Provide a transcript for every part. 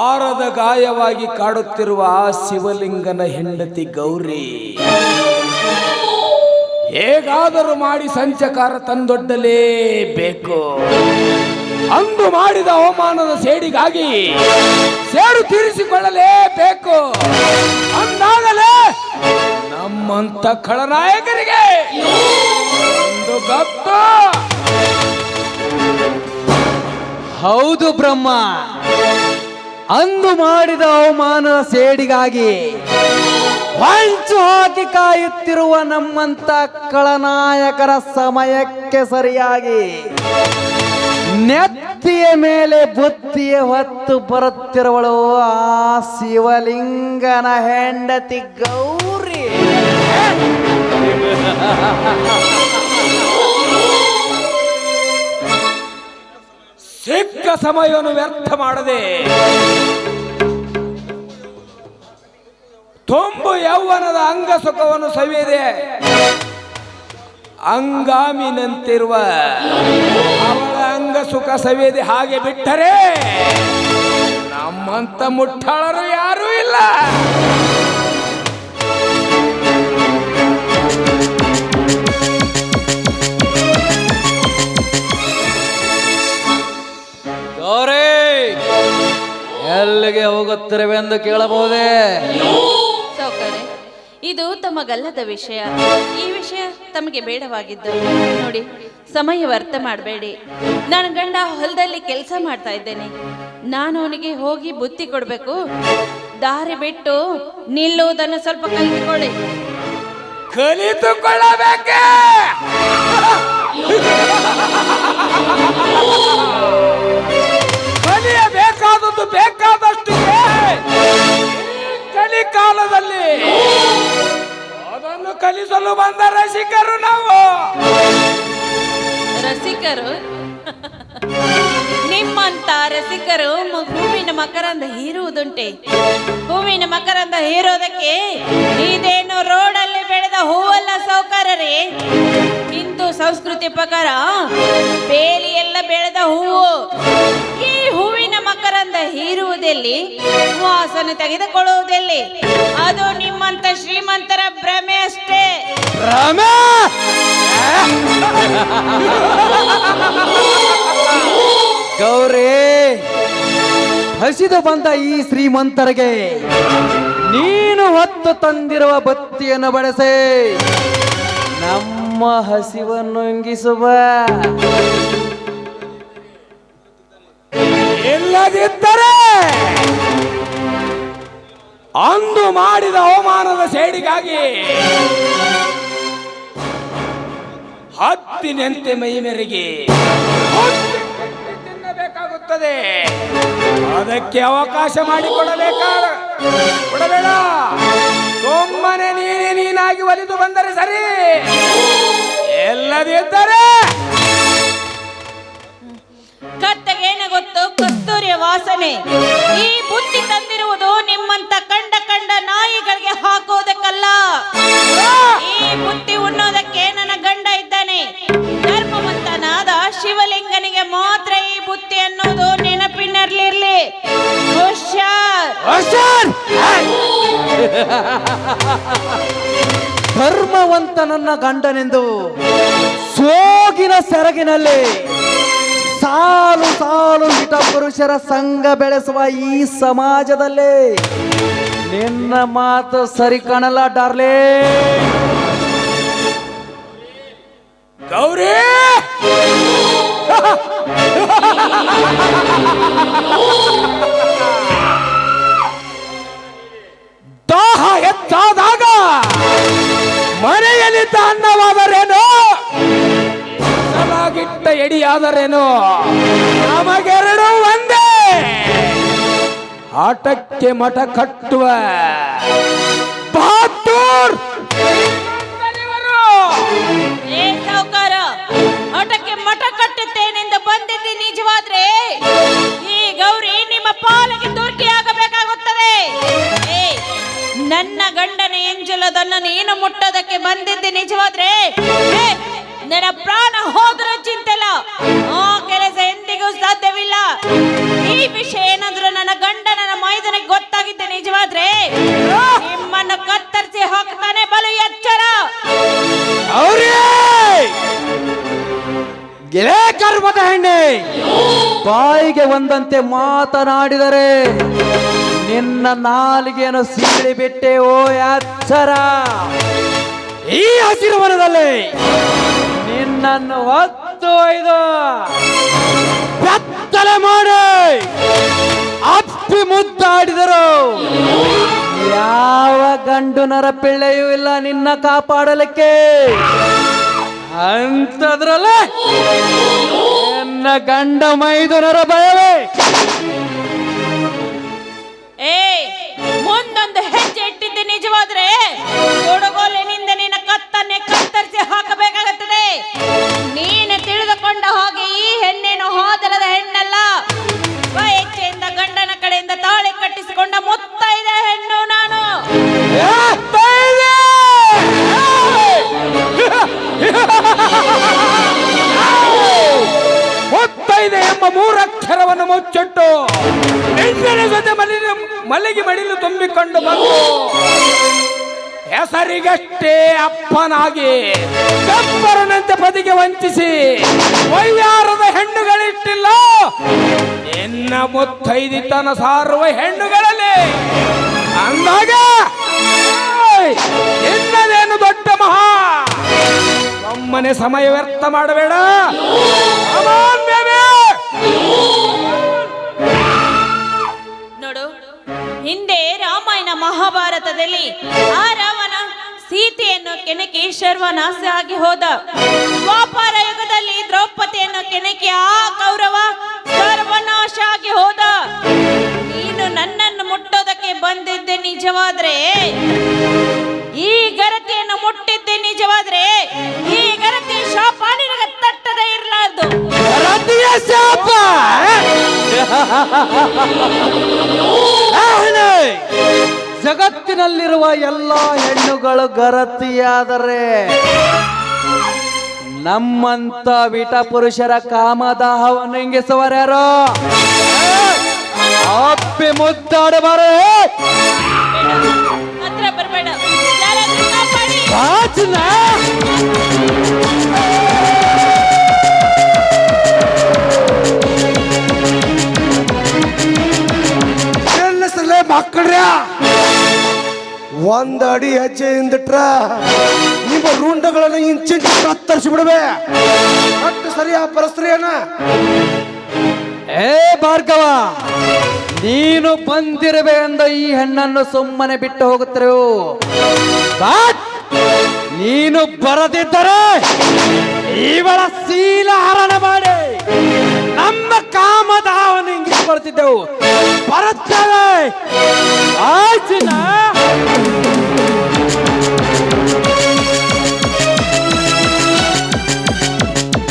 ಆರದ ಗಾಯವಾಗಿ ಕಾಡುತ್ತಿರುವ ಆ ಶಿವಲಿಂಗನ ಹೆಂಡತಿ ಗೌರಿ ಹೇಗಾದರೂ ಮಾಡಿ ಸಂಚಕಾರ ತಂದೊಡ್ಡಲೇಬೇಕು. ಅಂದು ಮಾಡಿದ ಅವಮಾನದ ಸೇಡಿಗಾಗಿ ಸೇಡು ತೀರಿಸಿಕೊಳ್ಳಲೇಬೇಕು. ಅಂದಾಗಲೇ ನಮ್ಮಂತ ಖಳನಾಯಕರಿಗೆ ಒಂದು ಗತ್ತು. ಹೌದು ಬ್ರಹ್ಮ, ಅಂದು ಮಾಡಿದ ಅವಮಾನದ ಸೇಡಿಗಾಗಿ ಹೊಂಚು ಹಾಕಿ ಕಾಯುತ್ತಿರುವ ನಮ್ಮಂತ ಖಳನಾಯಕರ ಸಮಯಕ್ಕೆ ಸರಿಯಾಗಿ ನೆತ್ತಿಯ ಮೇಲೆ ಬುತ್ತಿಯ ಹೊತ್ತು ಬರುತ್ತಿರುವಳು ಆ ಶಿವಲಿಂಗನ ಹೆಂಡತಿ ಗೌರಿ. ಸಿಕ್ಕ ಸಮಯವನ್ನು ವ್ಯರ್ಥ ಮಾಡದೆ ತುಂಬು ಯೌವನದ ಅಂಗ ಸುಖವನ್ನು ಸವಿಯದೆ ಅಂಗಾಮಿನಂತಿರುವ ಅವಳ ಅಂಗ ಸುಖ ಸವಿಯದೆ ಹಾಗೆ ಬಿಟ್ಟರೆ ನಮ್ಮಂತ ಮುಟ್ಟಾಳರು ಯಾರೂ ಇಲ್ಲ. ಗೌರಿ, ಎಲ್ಲಿಗೆ ಹೋಗುತ್ತಿರುವೆಂದು ಕೇಳಬಹುದೇ? ಸೌಕರ್ಯ, ಇದು ತಮಗಲ್ಲದ ವಿಷಯ. ಈ ವಿಷಯ ತಮಗೆ ಬೇಡವಾಗಿದ್ದು. ನೋಡಿ, ಸಮಯ ವ್ಯರ್ಥ ಮಾಡಬೇಡಿ. ನನ್ನ ಗಂಡ ಹೊಲದಲ್ಲಿ ಕೆಲಸ ಮಾಡ್ತಾ ಇದ್ದೇನೆ. ನಾನು ಅವನಿಗೆ ಹೋಗಿ ಬುತ್ತಿ ಕೊಡಬೇಕು. ದಾರಿ ಬಿಟ್ಟು ನಿಲ್ಲುವುದನ್ನು ಸ್ವಲ್ಪ ಕಲಿತುಕೊಳ್ಳಿ. ಕಲಿತುಕೊಳ್ಳಬೇಕೆ? ಕಲಿಯಬೇಕಾದದ್ದು ಬೇಕಾದಷ್ಟು ಕಲಿಕಾಲದಲ್ಲಿ ಅದನ್ನು ಕಲಿಸಲು ಬಂದ ರಸಿಕರು ನಾವು. ರಸಿಕರು? ನಿಮ್ಮಂತ ರಸಿಕರು ಹೂವಿನ ಮಕರಂದ ಹೀರುವುದುಂಟೆ. ಹೂವಿನ ಮಕರಂದ ಹೀರೋದಕ್ಕೆ ಇದೇನು ರೋಡಲ್ಲಿ ಬೆಳೆದ ಹೂವಲ್ಲ ಸೌಕರ್ಯರೇ. ಹಿಂದೂ ಸಂಸ್ಕೃತಿ ಪ್ರಕಾರ ಬೇಲಿಯೆಲ್ಲ ಬೆಳೆದ ಹೂವು. ಈ ಹೂವಿನ ಮಕರಂದ ಹೀರುವುದೆಲ್ಲಿ, ವಾಸನೆ ತೆಗೆದುಕೊಳ್ಳುವುದೆಲ್ಲಿ? ಅದು ನಿಮ್ಮಂತ ಶ್ರೀಮಂತರ ಭ್ರಮೆ ಅಷ್ಟೇ. ಭ್ರಮೆ? ಗೌರಿ, ಹಸಿದು ಬಂದ ಈ ಶ್ರೀಮಂತರಿಗೆ ನೀನು ಹೊತ್ತು ತಂದಿರುವ ಬತ್ತಿಯನ್ನು ಬಳಸಿ ನಮ್ಮ ಹಸಿವನ್ನು ಇಂಗಿಸುವ. ಇಲ್ಲದಿದ್ದರೆ ಅಂದು ಮಾಡಿದ ಅವಮಾನದ ಸೇಡಿಗಾಗಿ ಹತ್ತಿನಂತೆ ಮೈ ಮೆರೆಗೆ ತಿನ್ನಬೇಕಾಗುತ್ತದೆ. ಅದಕ್ಕೆ ಅವಕಾಶ ಕೊಡಬೇಡ. ಸುಮ್ಮನೆ ನೀನಾಗಿ ಒಲಿದು ಬಂದರೆ ಸರಿ. ಎಲ್ಲದಿದ್ದರೆ ಕತ್ತಗೇನ ಗೊತ್ತು ಕಸ್ತೂರಿಯ ವಾಸನೆ. ಈ ಬುತ್ತಿ ತಂದಿರುವುದು ನಿಮ್ಮಂತ ಕಂಡ ನಾಯಿಗಳಿಗೆ ಹಾಕೋದಕ್ಕಲ್ಲ. ಈ ಬುತ್ತಿ ಉಣ್ಣೋದಕ್ಕೆ ನನ್ನ ಗಂಡ ಇದ್ದಾನೆ. ಧರ್ಮವಂತನಾದ ಶಿವಲಿಂಗನಿಗೆ ಮಾತ್ರ ಈ ಬುತ್ತಿ ಅನ್ನೋದು ನೆನಪಿನಲ್ಲಿರ್ಲಿ. ಹುಷಾರ್. ಧರ್ಮವಂತ ನನ್ನ ಗಂಡನೆಂದು ಸೋಗಿನ ಸೆರಗಿನಲ್ಲಿ ಸಾಲು ಸಾಲು ಹಿತ ಪುರುಷರ ಸಂಘ ಬೆಳೆಸುವ ಈ ಸಮಾಜದಲ್ಲಿ ನಿನ್ನ ಮಾತು ಸರಿ ಕಾಣಲ್ಲ ಡಾರ್ಲೇ. ಗೌರಿ, ದಾಹ ಹೆಚ್ಚಾದಾಗ ಮನೆಯಲ್ಲಿ ಅನ್ನವಾದರೇನು, ಗಿಟ್ಟ ಎಡಿಯಾದರೇನು, ನಮಗೆರಡು ಒಂದೇ. ಆಟಕ್ಕೆ ಮಠ ಕಟ್ಟುವ ಬಹದ್ದೂರ್ ಸಾವುಕಾರ, ಆಟಕ್ಕೆ ಮಠ ಕಟ್ಟುತ್ತೇನೆಂದು ಬಂದಿದ್ದು ನಿಜವಾದ್ರೆ ಈ ಗೌರಿ ನಿಮ್ಮ ಪಾಲಿಗೆ ದುರ್ಗಿಯಾಗಬೇಕಾಗುತ್ತದೆ. ನನ್ನ ಗಂಡನ ಎಂಜಲದನ್ನ ನೀನು ಮುಟ್ಟೋದಕ್ಕೆ ಬಂದಿದ್ದೆ ನಿಜವಾದ್ರೆ ನನ್ನ ಪ್ರಾಣ ಹೋದರೂ ಚಿಂತೆಲ್ಲ. ಆ ಕೆಲಸ ಎಂದಿಗೂ ಸಾಧ್ಯವಿಲ್ಲ. ಈ ವಿಷಯ ಏನಾದ್ರೂ ನನ್ನ ಗಂಡನ ನಿಜವಾದ್ರೆ ನಿಮ್ಮನ್ನು ಕತ್ತರಿಸಿ ಹಾಕ್ತಾನೆ, ಬಲು ಎಚ್ಚರ. ಕರ್ಮದ ಹೆಣ್ಣೆ, ಬಾಯಿಗೆ ಒಂದಂತೆ ಮಾತನಾಡಿದರೆ ನಿನ್ನ ನಾಲಿಗೆಯನ್ನು ಸೀಳಿ ಬಿಟ್ಟೆ. ಓ ಎಚ್ಚರ, ಈ ಹಸಿರು ವನದಲ್ಲಿ ನಿನ್ನನ್ನು ಹೊತ್ತು ಒಯ್ದು ಬೆತ್ತಲೆ ಮಾಡಿ ಅಪ್ಪಿ ಮುದ್ದಾಡಿದರು ಯಾವ ಗಂಡು ನರ ಪಿಳ್ಳೆಯೂ ಇಲ್ಲ ನಿನ್ನ ಕಾಪಾಡಲಿಕ್ಕೆ. ಅಂತದ್ರಲ್ಲೇ ನನ್ನ ಗಂಡ ಮೈದುನರ ಭಯವೇ. ಮುಂದೊಂದು ಹೆಜ್ಜೆ ಇಟ್ಟಿದ್ದೆ ನಿಜವಾದ್ರೆ ಕೊಡಗೋಲಿನಿಂದ ನಿನ್ನ ಕತ್ತನ್ನೇ ಕತ್ತರಿಸಿ ಹಾಕಬೇಕಾಗುತ್ತದೆ. ನೀನು ತಿಳಿದುಕೊಂಡ ಹಾಗೆ ಈ ಹೆಣ್ಣೇನು ಹೋದರದ ಹೆಣ್ಣಲ್ಲ, ಸ್ವಇಚ್ಛೆಯಿಂದ ಗಂಡನ ಕಡೆಯಿಂದ ತಾಳಿ ಕಟ್ಟಿಸಿಕೊಂಡ ಮುತ್ತೈದ ಹೆಣ್ಣು ನಾನು. ಮುತ್ತೈದೆ ಎಂಬ ಮೂರಕ್ಷರವನ್ನು ಮುಚ್ಚಿಟ್ಟು ಹೆಣ್ಣಿನ ಜೊತೆ ಮಲಗಿ ಮಡಿಲು ತುಂಬಿಕೊಂಡು ಬಂದು ಹೆಸರಿಗಷ್ಟೇ ಅಪ್ಪನಾಗಿ ಗಬ್ಬರನಂತೆ ಬದಿಗೆ ವಂಚಿಸಿ ವೈಯಾರದ ಹೆಣ್ಣುಗಳಿಟ್ಟಿಲ್ಲ. ಎನ್ನ ಮುತ್ತೈದಿತನ ಸಾರುವ ಹೆಣ್ಣುಗಳಲ್ಲಿ ಅಂದಾಗ ಎನ್ನದೇನು ದೊಡ್ಡ ಮಹಾ. ಒಮ್ಮನೆ ಸಮಯ ವ್ಯರ್ಥ ಮಾಡಬೇಡ. ನೋಡು, ಹಿಂದೆ ರಾಮಾಯಣ ಮಹಾಭಾರತದಲ್ಲಿ ಆ ರಾವಣ ಸೀತೆಯನ್ನು ಕೆಣಕಿ ಸರ್ವನಾಶ ಆಗಿ ಹೋದ. ದ್ವಾಪರ ಯುಗದಲ್ಲಿ ದ್ರೌಪದಿಯನ್ನು ಕೆಣಕಿ ಆ ಕೌರವ ಸರ್ವನಾಶ ಆಗಿ ಹೋದ. ನೀನು ನನ್ನನ್ನು ಮುಟ್ಟೋದಕ್ಕೆ ಬಂದಿದ್ದೆ ನಿಜವಾದ್ರೆ, ಈ ಗರತಿಯನ್ನು ಮುಟ್ಟಿದ್ದೆ ನಿಜವಾದ್ರೆ, ಈ ಗರತಿ ಶಾಪ ನಿನಗೆ ತಟ್ಟದೇ ಇರಲಾರ್ದು. ಜಗತ್ತಿನಲ್ಲಿರುವ ಎಲ್ಲ ಹೆಣ್ಣುಗಳು ಗರತಿಯಾದರೆ ನಮ್ಮಂತ ವಿಟ ಪುರುಷರ ಕಾಮದಾಹವನ್ನು ಹಿಂಗಿಸುವರ್ಯಾರೋ. ಅಪ್ಪಿ ಮುದ್ದಾಡಬಾರೆ. ಹತ್ರ ಬರಬೇಡ. ಯಾರಾದ್ರೂ ಕಾಪಾಡಿ. ಮಕ್ಕಳ್ರ ಒಂದ್ ಅಡಿ ಹೆಜ್ಜೆ ಹಿಂದಿಟ್ರ ನಿಮ್ಮ ರುಂಡಗಳನ್ನು ಇಂಚಿಂಚು ಕತ್ತರಿಸಿ ಬಿಡುವೆ. ಅಷ್ಟು ಸರಿಯಾ ಪರಸ್ತ್ರೀಯನ. ಏ ಭಾರ್ಗವ, ನೀನು ಬಂದಿರುವೆ ಎಂದ ಈ ಹೆಣ್ಣನ್ನು ಸುಮ್ಮನೆ ಬಿಟ್ಟು ಹೋಗುತ್ತಿರು. ನೀನು ಬರದಿದ್ದರೆ ಇವಳ ಶೀಲ ಹರಣ ಮಾಡಿ ನಮ್ಮ ಕಾಮದಾವನ್ನು ಹಿಂಗಿಸ್ಕೊಳ್ತಿದ್ದೆವು. ಬರುತ್ತೇವೆ ಆಚಿನ.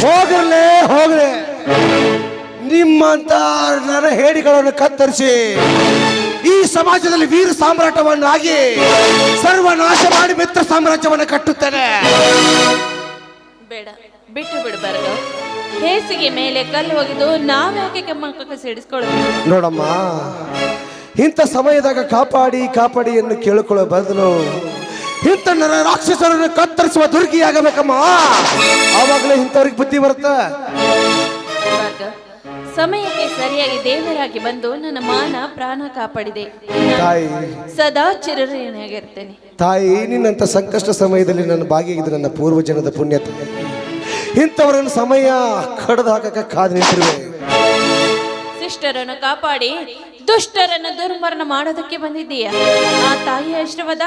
ಹೋಗ್ರಲೇ ಹೋಗ್ರೆ, ನಿಮ್ಮಂತ ನರ ಹೇಡಿಗಳನ್ನು ಕತ್ತರಿಸಿ ಈ ಸಮಾಜದಲ್ಲಿ ವೀರ ಸಾಮ್ರಾಟವನ್ನಾಗಿ ಸರ್ವನಾಶ ಮಾಡಿ ಮಿತ್ರ ಸಾಮ್ರಾಜ್ಯವನ್ನು ಕಟ್ಟುತ್ತೇನೆ. ಬೇಡ, ಬಿಟ್ಟು ಬಿಡು ಭಾರ್ಗವ. ಹೇಸಿಗೆ ಮೇಲೆ ಕಲ್ಲು ಒಗೆದು ನಾವ್ಯಾಕೆ ಕೆಮ್ಮಕ್ಕ ಸಿಡಿಸ್ಕೊಳ್ಳೋದು? ನೋಡಮ್ಮ, ಇಂಥ ಸಮಯದಾಗ ಕಾಪಾಡಿ ಕಾಪಾಡಿ ಎಂದು ಕೇಳಿಕೊಳ್ಳೋ ಬದಲು ಇಂಥ ನರ ರಾಕ್ಷಸರನ್ನು ಕತ್ತರಿಸುವ ದುರ್ಗಿಯಾಗಬೇಕಮ್ಮ. ಆವಾಗಲೇ ಇಂಥವ್ರಿಗೆ ಬುದ್ಧಿ ಬರುತ್ತೆ. ಭಾರ್ಗವ, ಸಮಯಕ್ಕೆ ಸರಿಯಾಗಿ ದೇವರಾಗಿ ಬಂದು ನನ್ನ ಮಾನ ಪ್ರಾಣ ಕಾಪಾಡಿದೆ. ತಾಯಿ, ಸದಾ ಚಿರಋಣಿಯಾಗಿರ್ತೇನೆ. ತಾಯಿ, ನಿನ್ನಂಥ ಸಂಕಷ್ಟ ಸಮಯದಲ್ಲಿ ನನ್ನ ಭಾಗಿಯಾಗಿದ್ದು ನನ್ನ ಪೂರ್ವಜನದ ಪುಣ್ಯ. ಇಂಥವರನ್ನು ಸಮಯ ಕಡ್ದು ಹಾಕಕ್ಕೆ ಕಾದು ನಿಂತಿರುವೆ. ಶಿಷ್ಟರನ್ನು ಕಾಪಾಡಿ ದುಷ್ಟರನ್ನು ದುರ್ಮರಣ ಮಾಡೋದಕ್ಕೆ ಬಂದಿದ್ದೀಯ. ಆ ತಾಯಿಯ ಆಶೀರ್ವಾದ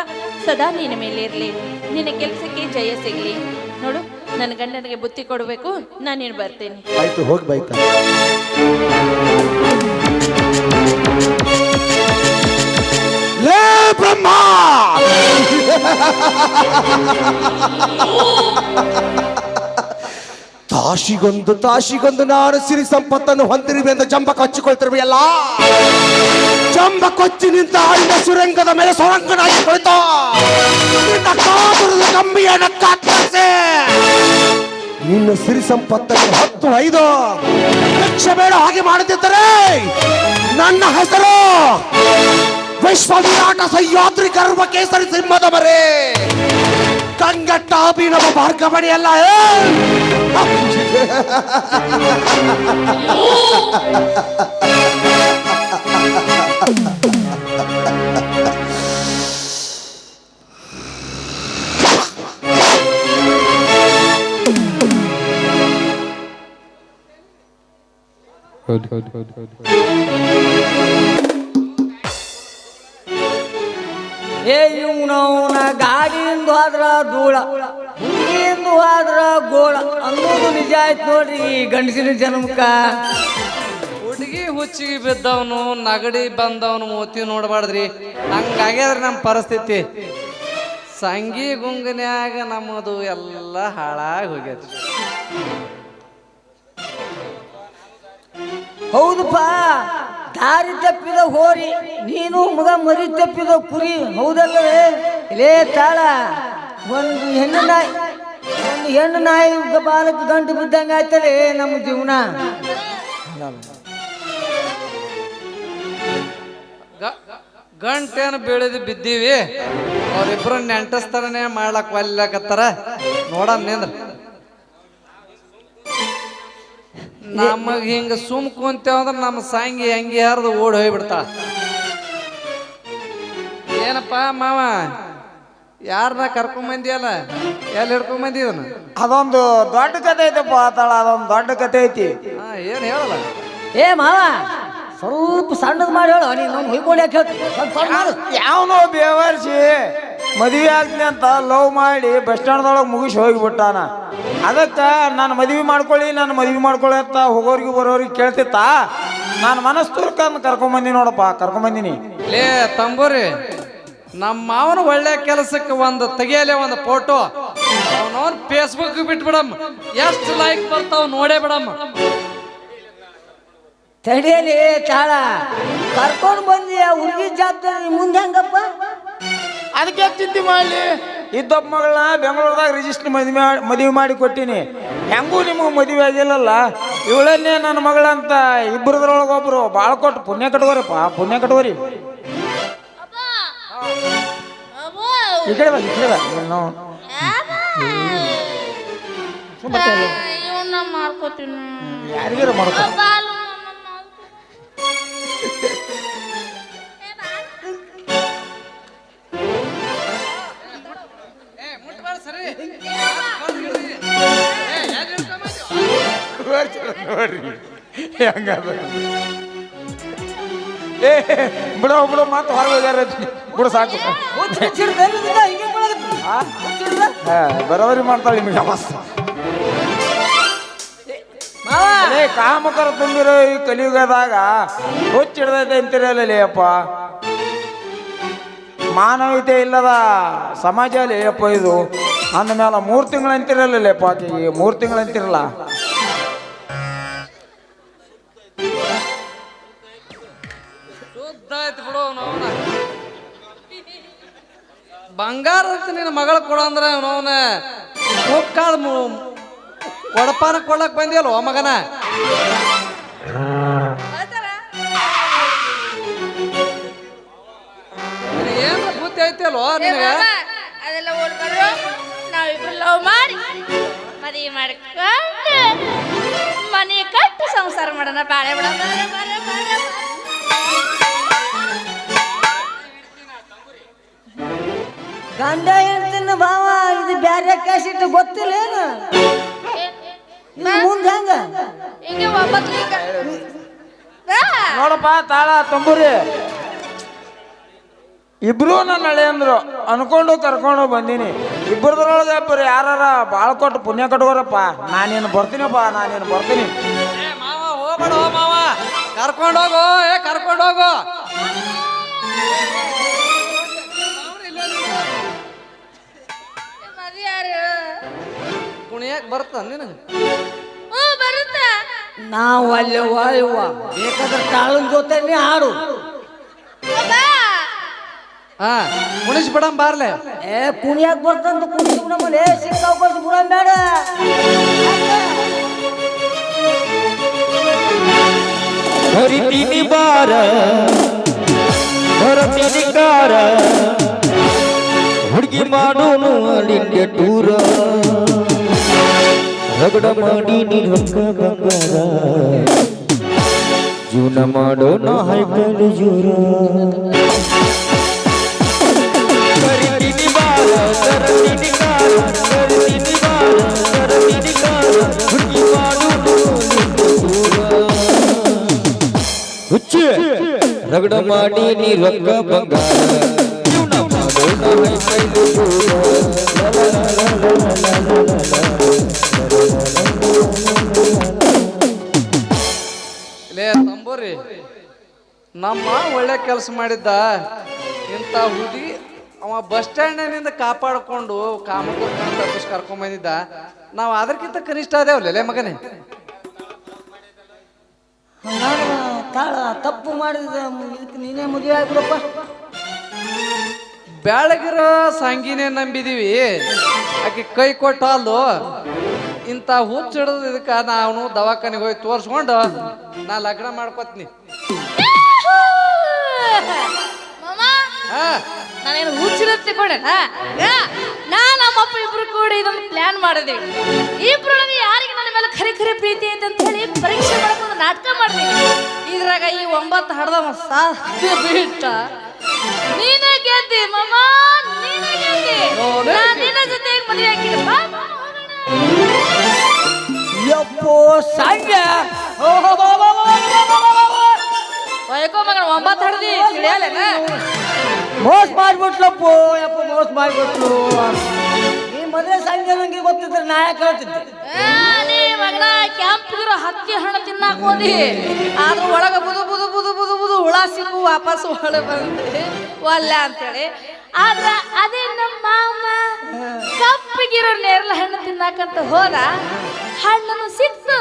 ಸದಾ ನಿನ್ನ ಮೇಲೆ ಇರಲಿ. ನಿನ್ನ ಕೆಲಸಕ್ಕೆ ಜಯ ಸಿಗಲಿ. ನೋಡು, ನನ್ನ ಗಂಡನಿಗೆ ಬುತ್ತಿ ಕೊಡಬೇಕು. ನಾನೇನು ಬರ್ತೇನೆ. ಆಯ್ತು, ಹೋಗಿ ಬಾಯ್ತಾ. ಲೇ ಬ್ರಹ್ಮ, ತಾಶಿಗೊಂದು ನಾನು ಸಿರಿ ಸಂಪತ್ತನ್ನು ಹೊಂದಿರುವೆ ಎಂದು ಜಂಬ ಕೊಚ್ಚಿಕೊಳ್ತಿರುವೆಯಲ್ಲ. ಜಂಬ ಕೊಚ್ಚಿ ನಿಂತ ಆಳಿನ ಸುರಂಗದ ಮೇಲೆ ಸೊರಂಗನಾಗಿ ಕುಳಿತು ನಿನ್ನ ಕಾದುರದ ಕಂಬಿಯನ್ನು ಕತ್ತರಿಸಿ ನಿನ್ನ ಸಿರಿ ಸಂಪತ್ತನ್ನು 10-5 ಲಕ್ಷ ಬೇಡ ಹಾಗೆ ಮಾಡದಿದ್ದರೆ ನನ್ನ ಹೆಸರು ವಿಶ್ವ ವಿರಾಟ ಸಹ್ಯಾದ್ರಿ ಗರ್ವ ಕೇಸರಿ ಸಿಂಹದ ಮರೆ ಕಂಗಟ್ಟ ಅಭಿನವ ಭಾರ್ಗವಣಿಯಲ್ಲ ಏ ಇವನವನ ಗಾಡಿಯಿಂದ ಹೋದ್ರ ಧೂಳ ಹುಡುಗಿಯಿಂದ ಹೋದ್ರ ಗೋಳ ಅನ್ನೋದು ನಿಜ ಆಯ್ತು ನೋಡ್ರಿ ಈ ಗಂಡಸಿನ ಜನ್ಮಕ್ಕ. ಹುಡುಗಿ ಹುಚ್ಚಿಗೆ ಬಿದ್ದವನು ನಗಡಿ ಬಂದವನು ಮೂತಿ ನೋಡಬಾರ್ದ್ರಿ. ಹಂಗಾಗ್ಯದ್ರಿ ನಮ್ಮ ಪರಿಸ್ಥಿತಿ. ಸಂಗಿ ಗುಂಗನ್ಯಾಗ ನಮ್ಮದು ಎಲ್ಲ ಹಾಳಾಗಿ ಹೋಗ್ಯದ್ರಿ. ಹೌದಪ್ಪ, ದಾರಿ ತಪ್ಪಿದ ಹೋರಿ ನೀನು ಮಗ ಮರಿ ತಪ್ಪಿದ ಕುರಿ, ಹೌದಲ್ಲವೇ? ಇಲ್ಲೇ ತಾಳ ಒಂದು ಹೆಣ್ಣು ನಾಯಿ ಬಾಲಕ್ಕೆ ಗಂಟು ಬಿದ್ದಂಗ ಆಯ್ತದೆ ನಮ್ಮ ಜೀವನ. ಗಂಟೇನು ಬೆಳೆದು ಬಿದ್ದೀವಿ, ಅವ್ರಿಬ್ರು ನೆಂಟಸ್ತರನೇ ಮಾಡ್ಲಕ್ ಒಲ್ಲಕತ್ತಾರ. ನೋಡಮ್ ನಿಂದ್ರ ನಮಗ್ ಹಿಂಗ ಸುಮ್ ಕುಂತೇವಂದ್ರ ನಮ್ಮ ಸಂಗಿ ಹಂಗಿ ಹರಿದು ಓಡಿ ಹೋಗ್ಬಿಡ್ತಾಳ. ಏನಪ್ಪ ಮಾವ, ಯಾರನ್ನ ಕರ್ಕೊಂಬಂದಿಯಲ್ಲ, ಎಲ್ಲಿ ಹಿಡ್ಕೊಂಬಂದಿ ಇದನ್ನ? ಅದೊಂದು ದೊಡ್ಡ ಕತೆ ಐತಪ್ಪ ಆತಾಳ, ಅದೊಂದು ದೊಡ್ಡ ಕತೆ ಐತಿ. ಏನ್ ಹೇಳಲ್ಲ? ಏ ಮಾವ, ಸ್ವಲ್ಪ ಸಣ್ಣದ್ ಮಾಡಿ ಹೇಳು, ನೀನು ಹೊಯ್ಕೊಂಡು ಯಾಕೆ ಹೇಳ್ತೀನಿ? ಯಾವನೋ ಬೇವರ್ಸಿ ಮದುವೆ ಆಗ್ತೀನಿ ಅಂತ ಲವ್ ಮಾಡಿ ಬಸ್ ಸ್ಟ್ಯಾಂಡ್ದೊಳಗೆ ಮುಗಿಸಿ ಹೋಗಿಬಿಟ್ಟಾನ. ಅದಕ್ಕೆ ನಾನು ಮದುವೆ ಮಾಡ್ಕೊಳ್ಳಿ ಅಂತ ಹೋಗೋರಿಗೆ ಬರೋರಿಗೆ ಕೇಳ್ತಿತ್ತ. ನಾನು ಮನಸ್ತೂರ್ಕಂದು ಕರ್ಕೊಂಬಂದಿ ನೋಡಪ್ಪ, ಕರ್ಕೊಂಬಂದಿನಿ. ಲೇ ತಂಬೂರಿ, ನಮ್ಮ ಮಾವನ ಒಳ್ಳೆ ಕೆಲಸಕ್ಕೆ ಒಂದು ತೆಗಿಯಲೇ ಒಂದು ಫೋಟೋ ಅವನವನ್ ಫೇಸ್ಬುಕ್ ಬಿಟ್ಬಿಡಮ್ಮ, ಎಷ್ಟು ಲೈಕ್ ಬರ್ತಾವ ನೋಡೇ ಬಿಡಮ್ಮ. ತಡಿಯಲಿ ತಾಳ, ಕರ್ಕೊಂಡು ಬಂದಿ ಹುಡುಗಿ ಜಾಬ್ದಾರಿ ಮುಂದೆ ಹೆಂಗಪ್ಪ? ಅದಕ್ಕೆ ಚಿಂತೆ ಮಾಡಲಿ. ಇದ್ದೊಬ್ಬ ಮಗಳನ್ನ ಬೆಂಗಳೂರದಾಗ ರಿಜಿಸ್ಟ್ರ್ ಮದುವೆ ಮಾಡಿ ಕೊಟ್ಟಿನಿ. ಹೆಂಗೂ ನಿಮಗೆ ಮದುವೆ ಆಗಿಲ್ಲಲ್ಲ, ಇವಳನ್ನೇ ನನ್ನ ಮಗಳಂತ ಇಬ್ಬರದ್ರೊಳಗೊಬ್ರು ಭಾಳ ಕೊಟ್ಟು ಪುಣ್ಯ ಕಟ್ಕೋರಪ್ಪ, ಪುಣ್ಯ ಕಟ್ಕೋರಿ. ಈ ಕಡೆ ಬಾ, ಈ ಕಡೆ ಬಾ. ನಾವು ಯಾರಿಗಾರ ಮಾಡ್ಕೊ. ನೋಡ್ರಿ ಹಂಗಾದ ಬಿಡೋ ಮಾತು ಹೊರಗೆ ಹೋಗ್ಯಾರ ಬಿಡು, ಸಾಕು. ಬರೋಬರಿ ಮಾಡ್ತಾಳೆ ನಿಮಗೆ ಅವಸ್ಥೆ. ಕಾಮಕರ ತುಂಬಿರೋ ಈ ಕಲಿಯುಗದಾಗ ಹುಚ್ಚಿಡ್ದೈತೆ ಅಂತಿರಲ್ಲ ಅಪ್ಪ. ಮಾನವೀಯತೆ ಇಲ್ಲದ ಸಮಾಜ ಅಪ್ಪ ಇದು. ಅಂದಮೇಲೆ 3 ತಿಂಗಳು ಅಂತಿರಲ್ಲಪ್ಪ, ಆಕೆಗೆ 3 ತಿಂಗಳು ಅಂತಿರಲ್ಲ. ಬಿಡು, ಬಂಗಾರ ಅಂತ ನಿನ್ನ ಮಗಳ ಕೊಡ ಅಂದ್ರೆ ಅವನ ಮುಕ್ಕಾಳ ಒಡಪಾನ ಕೊಡಕ್ ಬಂದಿಯಲ್ಲ ಮಗನ. ಏನ್ ಬುದ್ಧಿ ಐತಿಲ್ವ ನಿನಗ? ಅದೆಲ್ಲ ಓಡ್ಬಾರ್ದು. ನಾವಿಬ್ರು ಲವ್ ಮಾಡಿ ಮದುವೆ ಮಾಡ್ಕೊಂಡು ಮನೆ ಕಟ್ಟು ಸಂಸಾರ ಮಾಡೋಣ, ಬಾಳೆ ಬಿಡ. ಗಂಡ ಹೇಳ್ತೀನಿ ಭಾವ, ಇದು ಬ್ಯಾರೆ ಕ್ಯಾಸಿಟ್ಟು ಗೊತ್ತಿಲ್ಲ ಏನು? ಮುಂದೆ ಹೆಂಗ ಹಿಂಗೆ ಒಬ್ಬಕ್ಕೆ ನೋಡಪ್ಪ ತಾಳ ತಂಬೂರಿ, ಇಬ್ರು ನನ್ನ ಹಳೆ ಅಂದ್ರು ಅನ್ಕೊಂಡು ಕರ್ಕೊಂಡು ಬಂದೀನಿ. ಇಬ್ಬರದ್ರೊಳಗೆ ಬರೀ ಯಾರ ಭಾಳ ಕೊಟ್ಟು ಪುಣ್ಯ ಕಟ್ಕೋರಪ್ಪ. ನಾನೇನು ಬರ್ತೀನಪ್ಪ, ನಾನೇನು ಬರ್ತೀನಿ. ಮಾವ ಹೋಗ್ಬೇಡ ಮಾವ, ಕರ್ಕೊಂಡೋಗು, ಕರ್ಕೊಂಡೋಗು. ಕುಣಿಯಕ್ ಬರುತ್ತ ನಿನಗೆ? ಬರುತ್ತ. ನಾವು ಅಲ್ಲಿ ವಾಯುವ ಬೇಕಾದ್ರೆ ತಾಳನ್ ಜೊತೆ ಹಾಡು. ಹಾ, ಕುಣಿಸ್ ಬಿಡಮ್ ಬಾರ್ಲೆ. ಕುಣಿಯಾಕ ಬರ್ತಂತ ಕುಣಿಸ್ ಬಿಡಮಲ್ಲ, ಸಿಕ್ಕಾವಕಾಶ ಬಿಡಮ್ ಬೇಡ. ಹರಿತೀನಿ ಬಾರ ಹೊರ ತಿನಿಕಾರ ಹುಡುಗಿ ಮಾಡೋನು ಅಲ್ಲಿಂದೆ ಟೂರ ರಗಡ ಮಾಡಿ ನೀ ರೊಕ್ಕ ಬಂಗಾರ ಜೀವನ ಮಾಡೋಣ ಹೈಕಲ್ ಜೂರ ಕರಿತೀನಿ ಬಾರ ಸರತೀನಿ ಕಾರ ಕರಿತೀನಿ ಬಾರ ಸರತೀನಿ ಕಾರ ಹುಡುಗಿ ಮಾಡೋನು ಹುಚ್ಚೆ ರಗಡ ಮಾಡಿ ನೀ ರೊಕ್ಕ ಬಂಗಾರ ಜೀವನ ಮಾಡೋಣ ಹೈಕಲ್ ಜೂರ ಲೇ ತಂಬೂರಿ ನಮ್ಮ ಒಳ್ಳೆ ಕೆಲಸ ಮಾಡಿದ್ದ ಇಂಥ ಹುಡುಗಿ ಅವ ಬಸ್ ಸ್ಟ್ಯಾಂಡ್ನಿಂದ ಕಾಪಾಡಿಕೊಂಡು ಕಾಮಕೂರ್ ತಪ್ಪಿಸ್ ಕರ್ಕೊಂಬಂದಿದ್ದ ನಾವು ಅದಕ್ಕಿಂತ ಕನಿಷ್ಠ ಅದೇವಲ್ಲ ಮಗನೇ. ಹಂಗಾರ ತಾಳ ತಪ್ಪು ಮಾಡಿದ ಇದಕ್ಕೆ ನೀನೇ ಮದುವೆ ಆಗ್ಬಿಡಪ್ಪ. ಬ್ಯಾಳಗಿರೋ ಸಂಗಿನೇ ನಂಬಿದೀವಿ, ಆಕೆ ಕೈ ಕೊಟ್ಟ ಅಲ್ಲು ಇಂಥ ಹುಚ್ಚ ಹಿಡಿದು ಇದಕ್ಕೆ ನಾನು ದವಾಖಾನೆಗೆ ಹೋಗಿ ತೋರಿಸ್ಕೊಂಡು ನಾ ಲಗ್ನ ಮಾಡ್ಕೊತೀನಿ. ನಾನೇನು ಹುಚ್ಚಿರುತ್ತೆ ಕೊಡೋಣ. ನಮ್ಮಪ್ಪ ಇಬ್ರು ಕೂಡ ಇದೊಂದು ಪ್ಲಾನ್ ಮಾಡಿದೀವಿ. ಇಬ್ರೊಳಗೆ ಯಾರಿಗೆ ನನ್ನ ಮೇಲೆ ಖರೆ ಖರೆ ಪ್ರೀತಿ ಐತೆ ಅಂತ ಹೇಳಿ ಪರೀಕ್ಷೆ ಮಾಡ್ಕೊಂಡು ನಾಟಕ ಮಾಡ್ತೀವಿ. ಇದ್ರಾಗ ಈ 9 ಹಡ್ದ ಬಿಟ್ಟ ನೀನೇ ಗೆದ್ದಿ ಮಾಮ, ನೀನೇ ಗೆದ್ದಿ. ನಾನ್ ನಿನ್ನ ಜೊತೆಗೆ ಮದುವೆ ಹಾಕಿದಪ್ಪ. ಯಪ್ಪೋ ಸಂಜ ವಯಕೋ ಮಗನ 9 ಹಡ್ದಿ ತಿಳಿಯಲ್ಲೇನ? ಮೋಸ ಮಾಡ್ಬಿಟ್ಲಪ್ಪೋ ಯಪ್ಪ, ಮೋಸ ಮಾಡ್ಬಿಟ್ಲು. ಈ ಮದುವೆ ಸಂಜೆ ನಂಗೆ ಗೊತ್ತಿದ್ರೆ ನಾ ಯಾಕೆ ಹೇಳ್ತಿದ್ದೆ? ನೀ ಮಗನ ಕ್ಯಾಂಪ್ಗಿರೋ ಹತ್ತಿ ಹಣ್ಣು ತಿನ್ನಾಕ ಹೋದಿ, ಆದ್ರೂ ಒಳಗ ಬುದು ಬುದು ಬುದು ಬುದು ಬುದು ಹುಳ ಸಿಕ್ಕು ವಾಪಸ್ ಒಳ ಬಂದ್ರಿ ಒಲ್ಲ ಅಂತೇಳಿ. ಆದ್ರ ಅದೇ ನಮ್ಮ ಮಾಮ ಕಪ್ಪಿಗಿರೋ ನೇರಳ ಹಣ್ಣು ತಿನ್ನಾಕಂತ ಹೋದ, ಹಣ್ಣನ್ನು ಸಿಕ್ತು,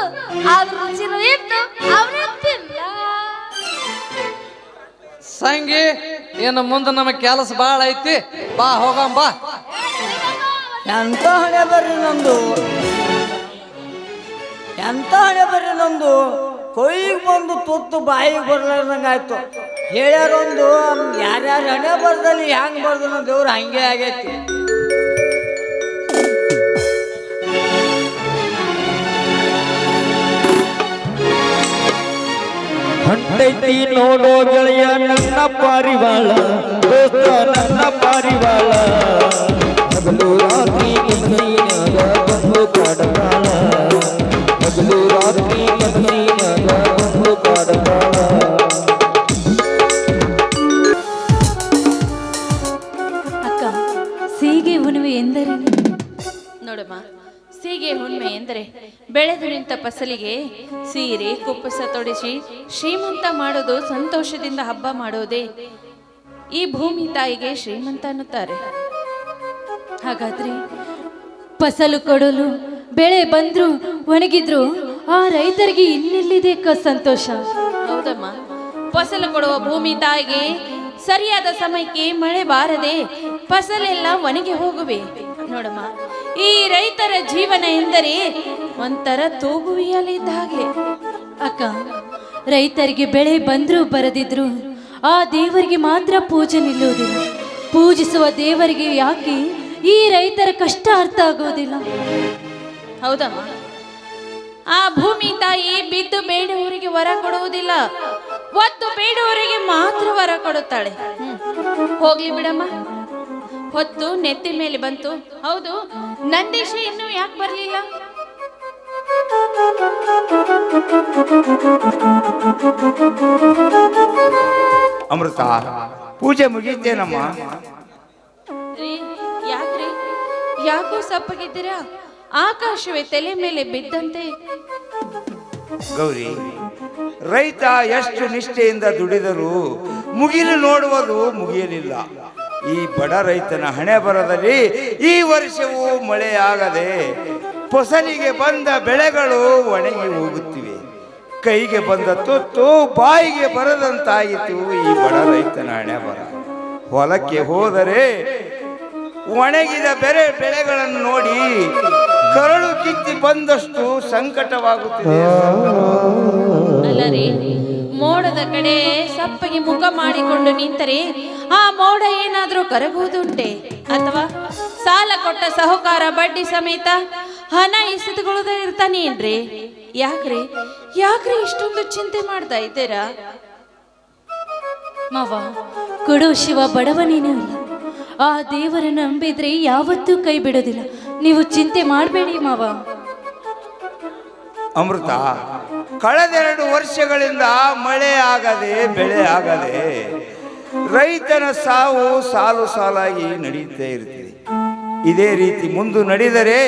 ಆದ್ರ ರುಚಿನೂ ಇತ್ತು, ಅವನೇ ತಿನ್ನ. ಸಂಗಿ ಇನ್ನು ಮುಂದೆ ನಮ್ಮ ಕೆಲಸ ಭಾಳ ಐತಿ, ಬಾ ಹೋಗಂ ಬಾ. ಎಂತ ಹಣೆ ಬರ್ರಿ ನಂದು, ಎಂತ ಹಣೆ ಬರ್ರಿ ನಂದು. ಕೊಯ್ಗೆ ಬಂದು ತುತ್ತು ಬಾಯಿಗೆ ಬರ್ಲಾರ್ದಂಗೆ ಆಯ್ತು. ಹೇಳ್ಯಾರೊಂದು ಯಾರ್ಯಾರು ಹಣೆ ಬರ್ದಲ್ಲಿ ಹೆಂಗೆ ಬರ್ದು ನಮ್ಮ ದೇವ್ರು ಹಂಗೆ ಆಗೈತಿ. ಹೊಂಟೈತಿ ನೋಡೋ ಗೆಳೆಯ ನನ್ನ ಪಾರಿವಾಳ, ದೋಸ್ತ ನನ್ನ ಪಾರಿವಾಳ, ಹಗಲು ರಾತ್ರಿ ಕನಸಿನಾಗ ಬಂದು ಕಾಡತಾಳ, ಹಗಲು ರಾತ್ರಿ ಕನಸಿನಾಗ ಬಂದು ಕಾಡತಾಳ. ಅಕ್ಕ, ಸೀಗೆ ಹುಣ್ಣಿಮೆ ಎಂದರೇನು? ನೋಡಮ್ಮ, ಸೀಗೆ ಹುಣ್ಣಿಮೆ ಎಂದರೆ ಬೆಳೆದು ನಿಂತ ಫಸಲಿಗೆ ಸೀರೆ ಕುಪ್ಪಸ ತೊಡಿಸಿ ಶ್ರೀಮಂತ ಮಾಡೋದು, ಸಂತೋಷದಿಂದ ಹಬ್ಬ ಮಾಡೋದೇ ಈ ಭೂಮಿ ತಾಯಿಗೆ ಶ್ರೀಮಂತ ಅನ್ನುತ್ತಾರೆ. ಹಾಗಾದ್ರೆ ಫಸಲು ಕೊಡಲು ಬೆಳೆ ಬಂದ್ರು ಒಣಗಿದ್ರು ಆ ರೈತರಿಗೆ ಇನ್ನೆಲ್ಲಿದೆ ಸಂತೋಷ? ಹೌದಮ್ಮ, ಫಸಲು ಕೊಡುವ ಭೂಮಿ ತಾಯಿಗೆ ಸರಿಯಾದ ಸಮಯಕ್ಕೆ ಮಳೆ ಬಾರದೆ ಫಸಲೆಲ್ಲ ಒಣಗಿ ಹೋಗುವೆ. ನೋಡಮ್ಮ, ಈ ರೈತರ ಜೀವನ ಎಂದರೆ ಒಂಥರ ತೂಗುವಿಯಲಿದ್ದ ಹಾಗೆ. ಅಕ್ಕ, ರೈತರಿಗೆ ಬೆಳೆ ಬಂದ್ರು ಬರದಿದ್ರು ಆ ದೇವರಿಗೆ ಮಾತ್ರ ಪೂಜೆ ನಿಲ್ಲುವುದಿಲ್ಲ. ಪೂಜಿಸುವ ದೇವರಿಗೆ ಯಾಕೆ ಈ ರೈತರ ಕಷ್ಟ ಅರ್ಥ ಆಗೋದಿಲ್ಲ? ಹೌದಮ್ಮ, ಆ ಭೂಮಿ ತಾಯಿ ಬಿದ್ದು ಬೇಡುವವರಿಗೆ ವರ ಕೊಡುವುದಿಲ್ಲ, ಒತ್ತು ಬೇಡುವವರಿಗೆ ಮಾತ್ರ ವರ ಕೊಡುತ್ತಾಳೆ. ಹೋಗ್ಲಿ ಬಿಡಮ್ಮ, ಹೊತ್ತು ನೆತ್ತಿ ಮೇಲೆ ಬಂತು. ಹೌದು, ನಂದೀಶ ಇನ್ನೂ ಯಾಕೆ ಬರ್ಲಿಲ್ಲ? ಅಮೃತ, ಪೂಜೆ ಮುಗಿತೇನಮ್ಮ? ಯಾಕ್ರಿ, ಯಾಕೋ ಸಪ್ಪಗಿದ್ದೀರಾ? ಆಕಾಶವೇ ತಲೆ ಮೇಲೆ ಬಿದ್ದಂತೆ. ಗೌರಿ, ರೈತ ಎಷ್ಟು ನಿಷ್ಠೆಯಿಂದ ದುಡಿದರೂ ಮುಗಿಲು ನೋಡುವುದು ಮುಗಿಯಲಿಲ್ಲ. ಈ ಬಡ ರೈತನ ಹಣೆ ಬರದಲ್ಲಿ ಈ ವರ್ಷವೂ ಮಳೆಯಾಗದೆ ಫಸಲಿಗೆ ಬಂದ ಬೆಳೆಗಳು ಒಣಗಿ ಹೋಗುತ್ತಿವೆ. ಕೈಗೆ ಬಂದ ತುತ್ತು ಬಾಯಿಗೆ ಬರದಂತಾಯಿತು ಈ ಬಡ ರೈತನ ಹಣೆ ಬರ. ಹೊಲಕ್ಕೆ ಹೋದರೆ ಒಣಗಿದ ಬೆಳೆಗಳನ್ನು ನೋಡಿ ಕರಳು ಕಿತ್ತಿ ಬಂದಷ್ಟು ಸಂಕಟವಾಗುತ್ತಿದೆ. ಅಲ್ಲರಿ, ಮೋಡದ ಮೋಡದ ಕಡೆ ಸಪ್ಪಗೆ ಮುಖ ಮಾಡಿಕೊಂಡು ನಿಂತರೆ ಆ ಮೋಡ ಏನಾದರೂ ಕರಗುವುದುಂಟೆ? ಅಥವಾ ಸಾಲ ಕೊಟ್ಟ ಸಾಹುಕಾರ ಬಡ್ಡಿ ಸಮೇತ ಹಣ ಎಸೆದುಕೊಳ್ಳೋದೇ ಇರ್ತಾನೇನ್ರಿ? ಯಾಕ್ರಿ ಯಾಕ್ರಿ ಇಷ್ಟೊಂದು ಚಿಂತೆ ಮಾಡ್ತಾ ಇದ್ದೀರಾ? ಮಾವ, ಕೊಡೋ ಶಿವ ಬಡವನೇನೂ ಅಲ್ಲ. ಆ ದೇವರನ್ನು ನಂಬಿದ್ರೆ ಯಾವತ್ತೂ ಕೈ ಬಿಡೋದಿಲ್ಲ. ನೀವು ಚಿಂತೆ ಮಾಡಬೇಡಿ ಮಾವ. ಅಮೃತ, ಕಳೆದೆರಡು ವರ್ಷಗಳಿಂದ ಮಳೆ ಆಗದೆ ಬೆಳೆ ಆಗದೆ ರೈತನ ಸಾವು ಸಾಲು ಸಾಲಾಗಿ ನಡೆಯುತ್ತೇ ಇರುತ್ತದೆ. ಇದೇ ರೀತಿ ಮುಂದೆ ನಡೆದರೆ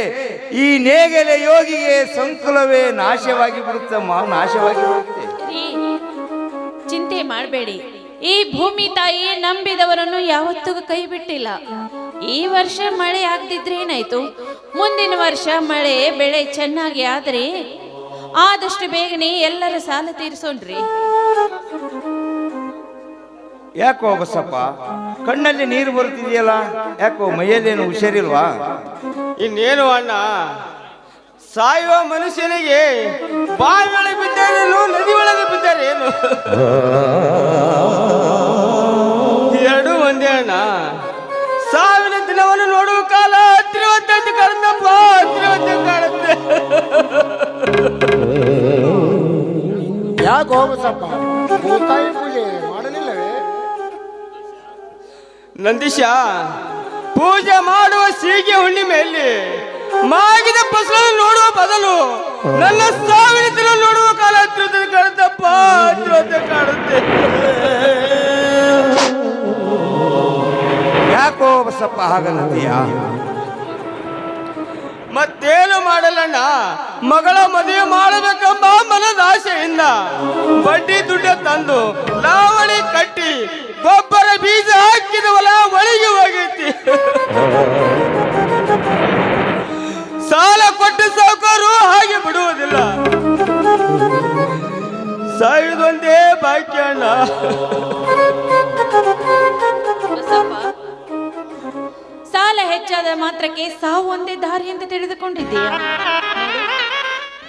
ಈ ನೇಗಲೆ ಯೋಗಿಗೆ ಸಂಕುಲವೇ ನಾಶವಾಗಿ ಬಿಡುತ್ತಮ್ಮ, ನಾಶವಾಗಿ ಬಿಡುತ್ತೆ. ಚಿಂತೆ ಮಾಡಬೇಡಿ. ಈ ಭೂಮಿ ತಾಯಿ ನಂಬಿದವರನ್ನು ಯಾವತ್ತೂ ಕೈ ಬಿಟ್ಟಿಲ್ಲ. ಈ ವರ್ಷ ಮಳೆ ಆಗದಿದ್ರೆ ಏನಾಯ್ತು? ಮುಂದಿನ ವರ್ಷ ಮಳೆ ಬೆಳೆ ಚೆನ್ನಾಗಿ ಆದರೆ ಆದಷ್ಟು ಬೇಗನೆ ಎಲ್ಲರ ಸಾಲ ತೀರಿಸೋಣ್ರಿ. ಯಾಕೋ ಬಸಪ್ಪ, ಕಣ್ಣಲ್ಲಿ ನೀರು ಬರುತ್ತಿದೆಯಲ್ಲ, ಯಾಕೋ ಮೈಯಲ್ಲೇನು ಹುಷಾರಿಲ್ವಾ? ಇನ್ನೇನು ಅಣ್ಣ, ಸಾಯುವ ಮನುಷ್ಯನಿಗೆ ಬಾವಿ ಒಳಗೆ ಬಿದ್ದಾರೇನು ನದಿ ಒಳಗೆ ಬಿದ್ದಾರೇನು ಎರಡೂ ಒಂದೇ ಅಣ್ಣ. ಸಾವಿನ ದಿನವನ್ನು ನೋಡುವ ಕಾಲ ಹತ್ತಿರವಂತೆ ಕಾಣುತ್ತಪ್ಪ, ಹತ್ತಿರವಂತೆ ಕಾಣುತ್ತೆ. ಯಾಕೆ ಹೋಗಸಪ್ಪ, ಭೂತಾಯಿ ಪೂಜೆ ಮಾಡಲಿಲ್ಲವೇ? ನಂದೀಶ, ಪೂಜೆ ಮಾಡುವ ಸೀಗೆ ಹುಣ್ಣಿಮೆಯಲ್ಲಿ ಮಾಗಿದ ಫಸಲನ್ನು ನೋಡುವ ಬದಲು ನನ್ನ ಸಾವಿನ ದಿನ ನೋಡುವ ಕಾಲ ಹತ್ತಿರತೆ ಕಾಣುತ್ತಪ್ಪ, ಹತ್ತಿರತೆ ಕಾಣುತ್ತೆ. ಯಾಕೋ ಬಸಪ್ಪ ಹಾಗನ್ನತೀಯ? ಮತ್ತೇನು ಮಾಡಲಣ್ಣ, ಮಗಳ ಮದುವೆ ಮಾಡಬೇಕೆಂಬ ಮನದ ಆಸೆಯಿಂದ ಬಡ್ಡಿ ದುಡ್ಡು ತಂದು ಲಾವಣಿ ಕಟ್ಟಿ ಗೊಬ್ಬರ ಬೀಜ ಹಾಕಿದ ಹೊಲ ಒಳಗೆ ಹೋಗೈತಿ. ಸಾಲ ಕೊಟ್ಟ ಸಾಹುಕಾರರು ಹಾಗೆ ಬಿಡುವುದಿಲ್ಲ. ಸಾಯುವುದೊಂದೇ ಬಾಕಿ ಅಣ್ಣ. ಬಸಪ್ಪ, ಸಾಲ ಹೆಚ್ಚಾದ ಮಾತ್ರಕ್ಕೆ ಸಾವು ಒಂದೇ ದಾರಿ ಅಂತ ತಿಳಿದುಕೊಂಡಿದ್ದೀಯ?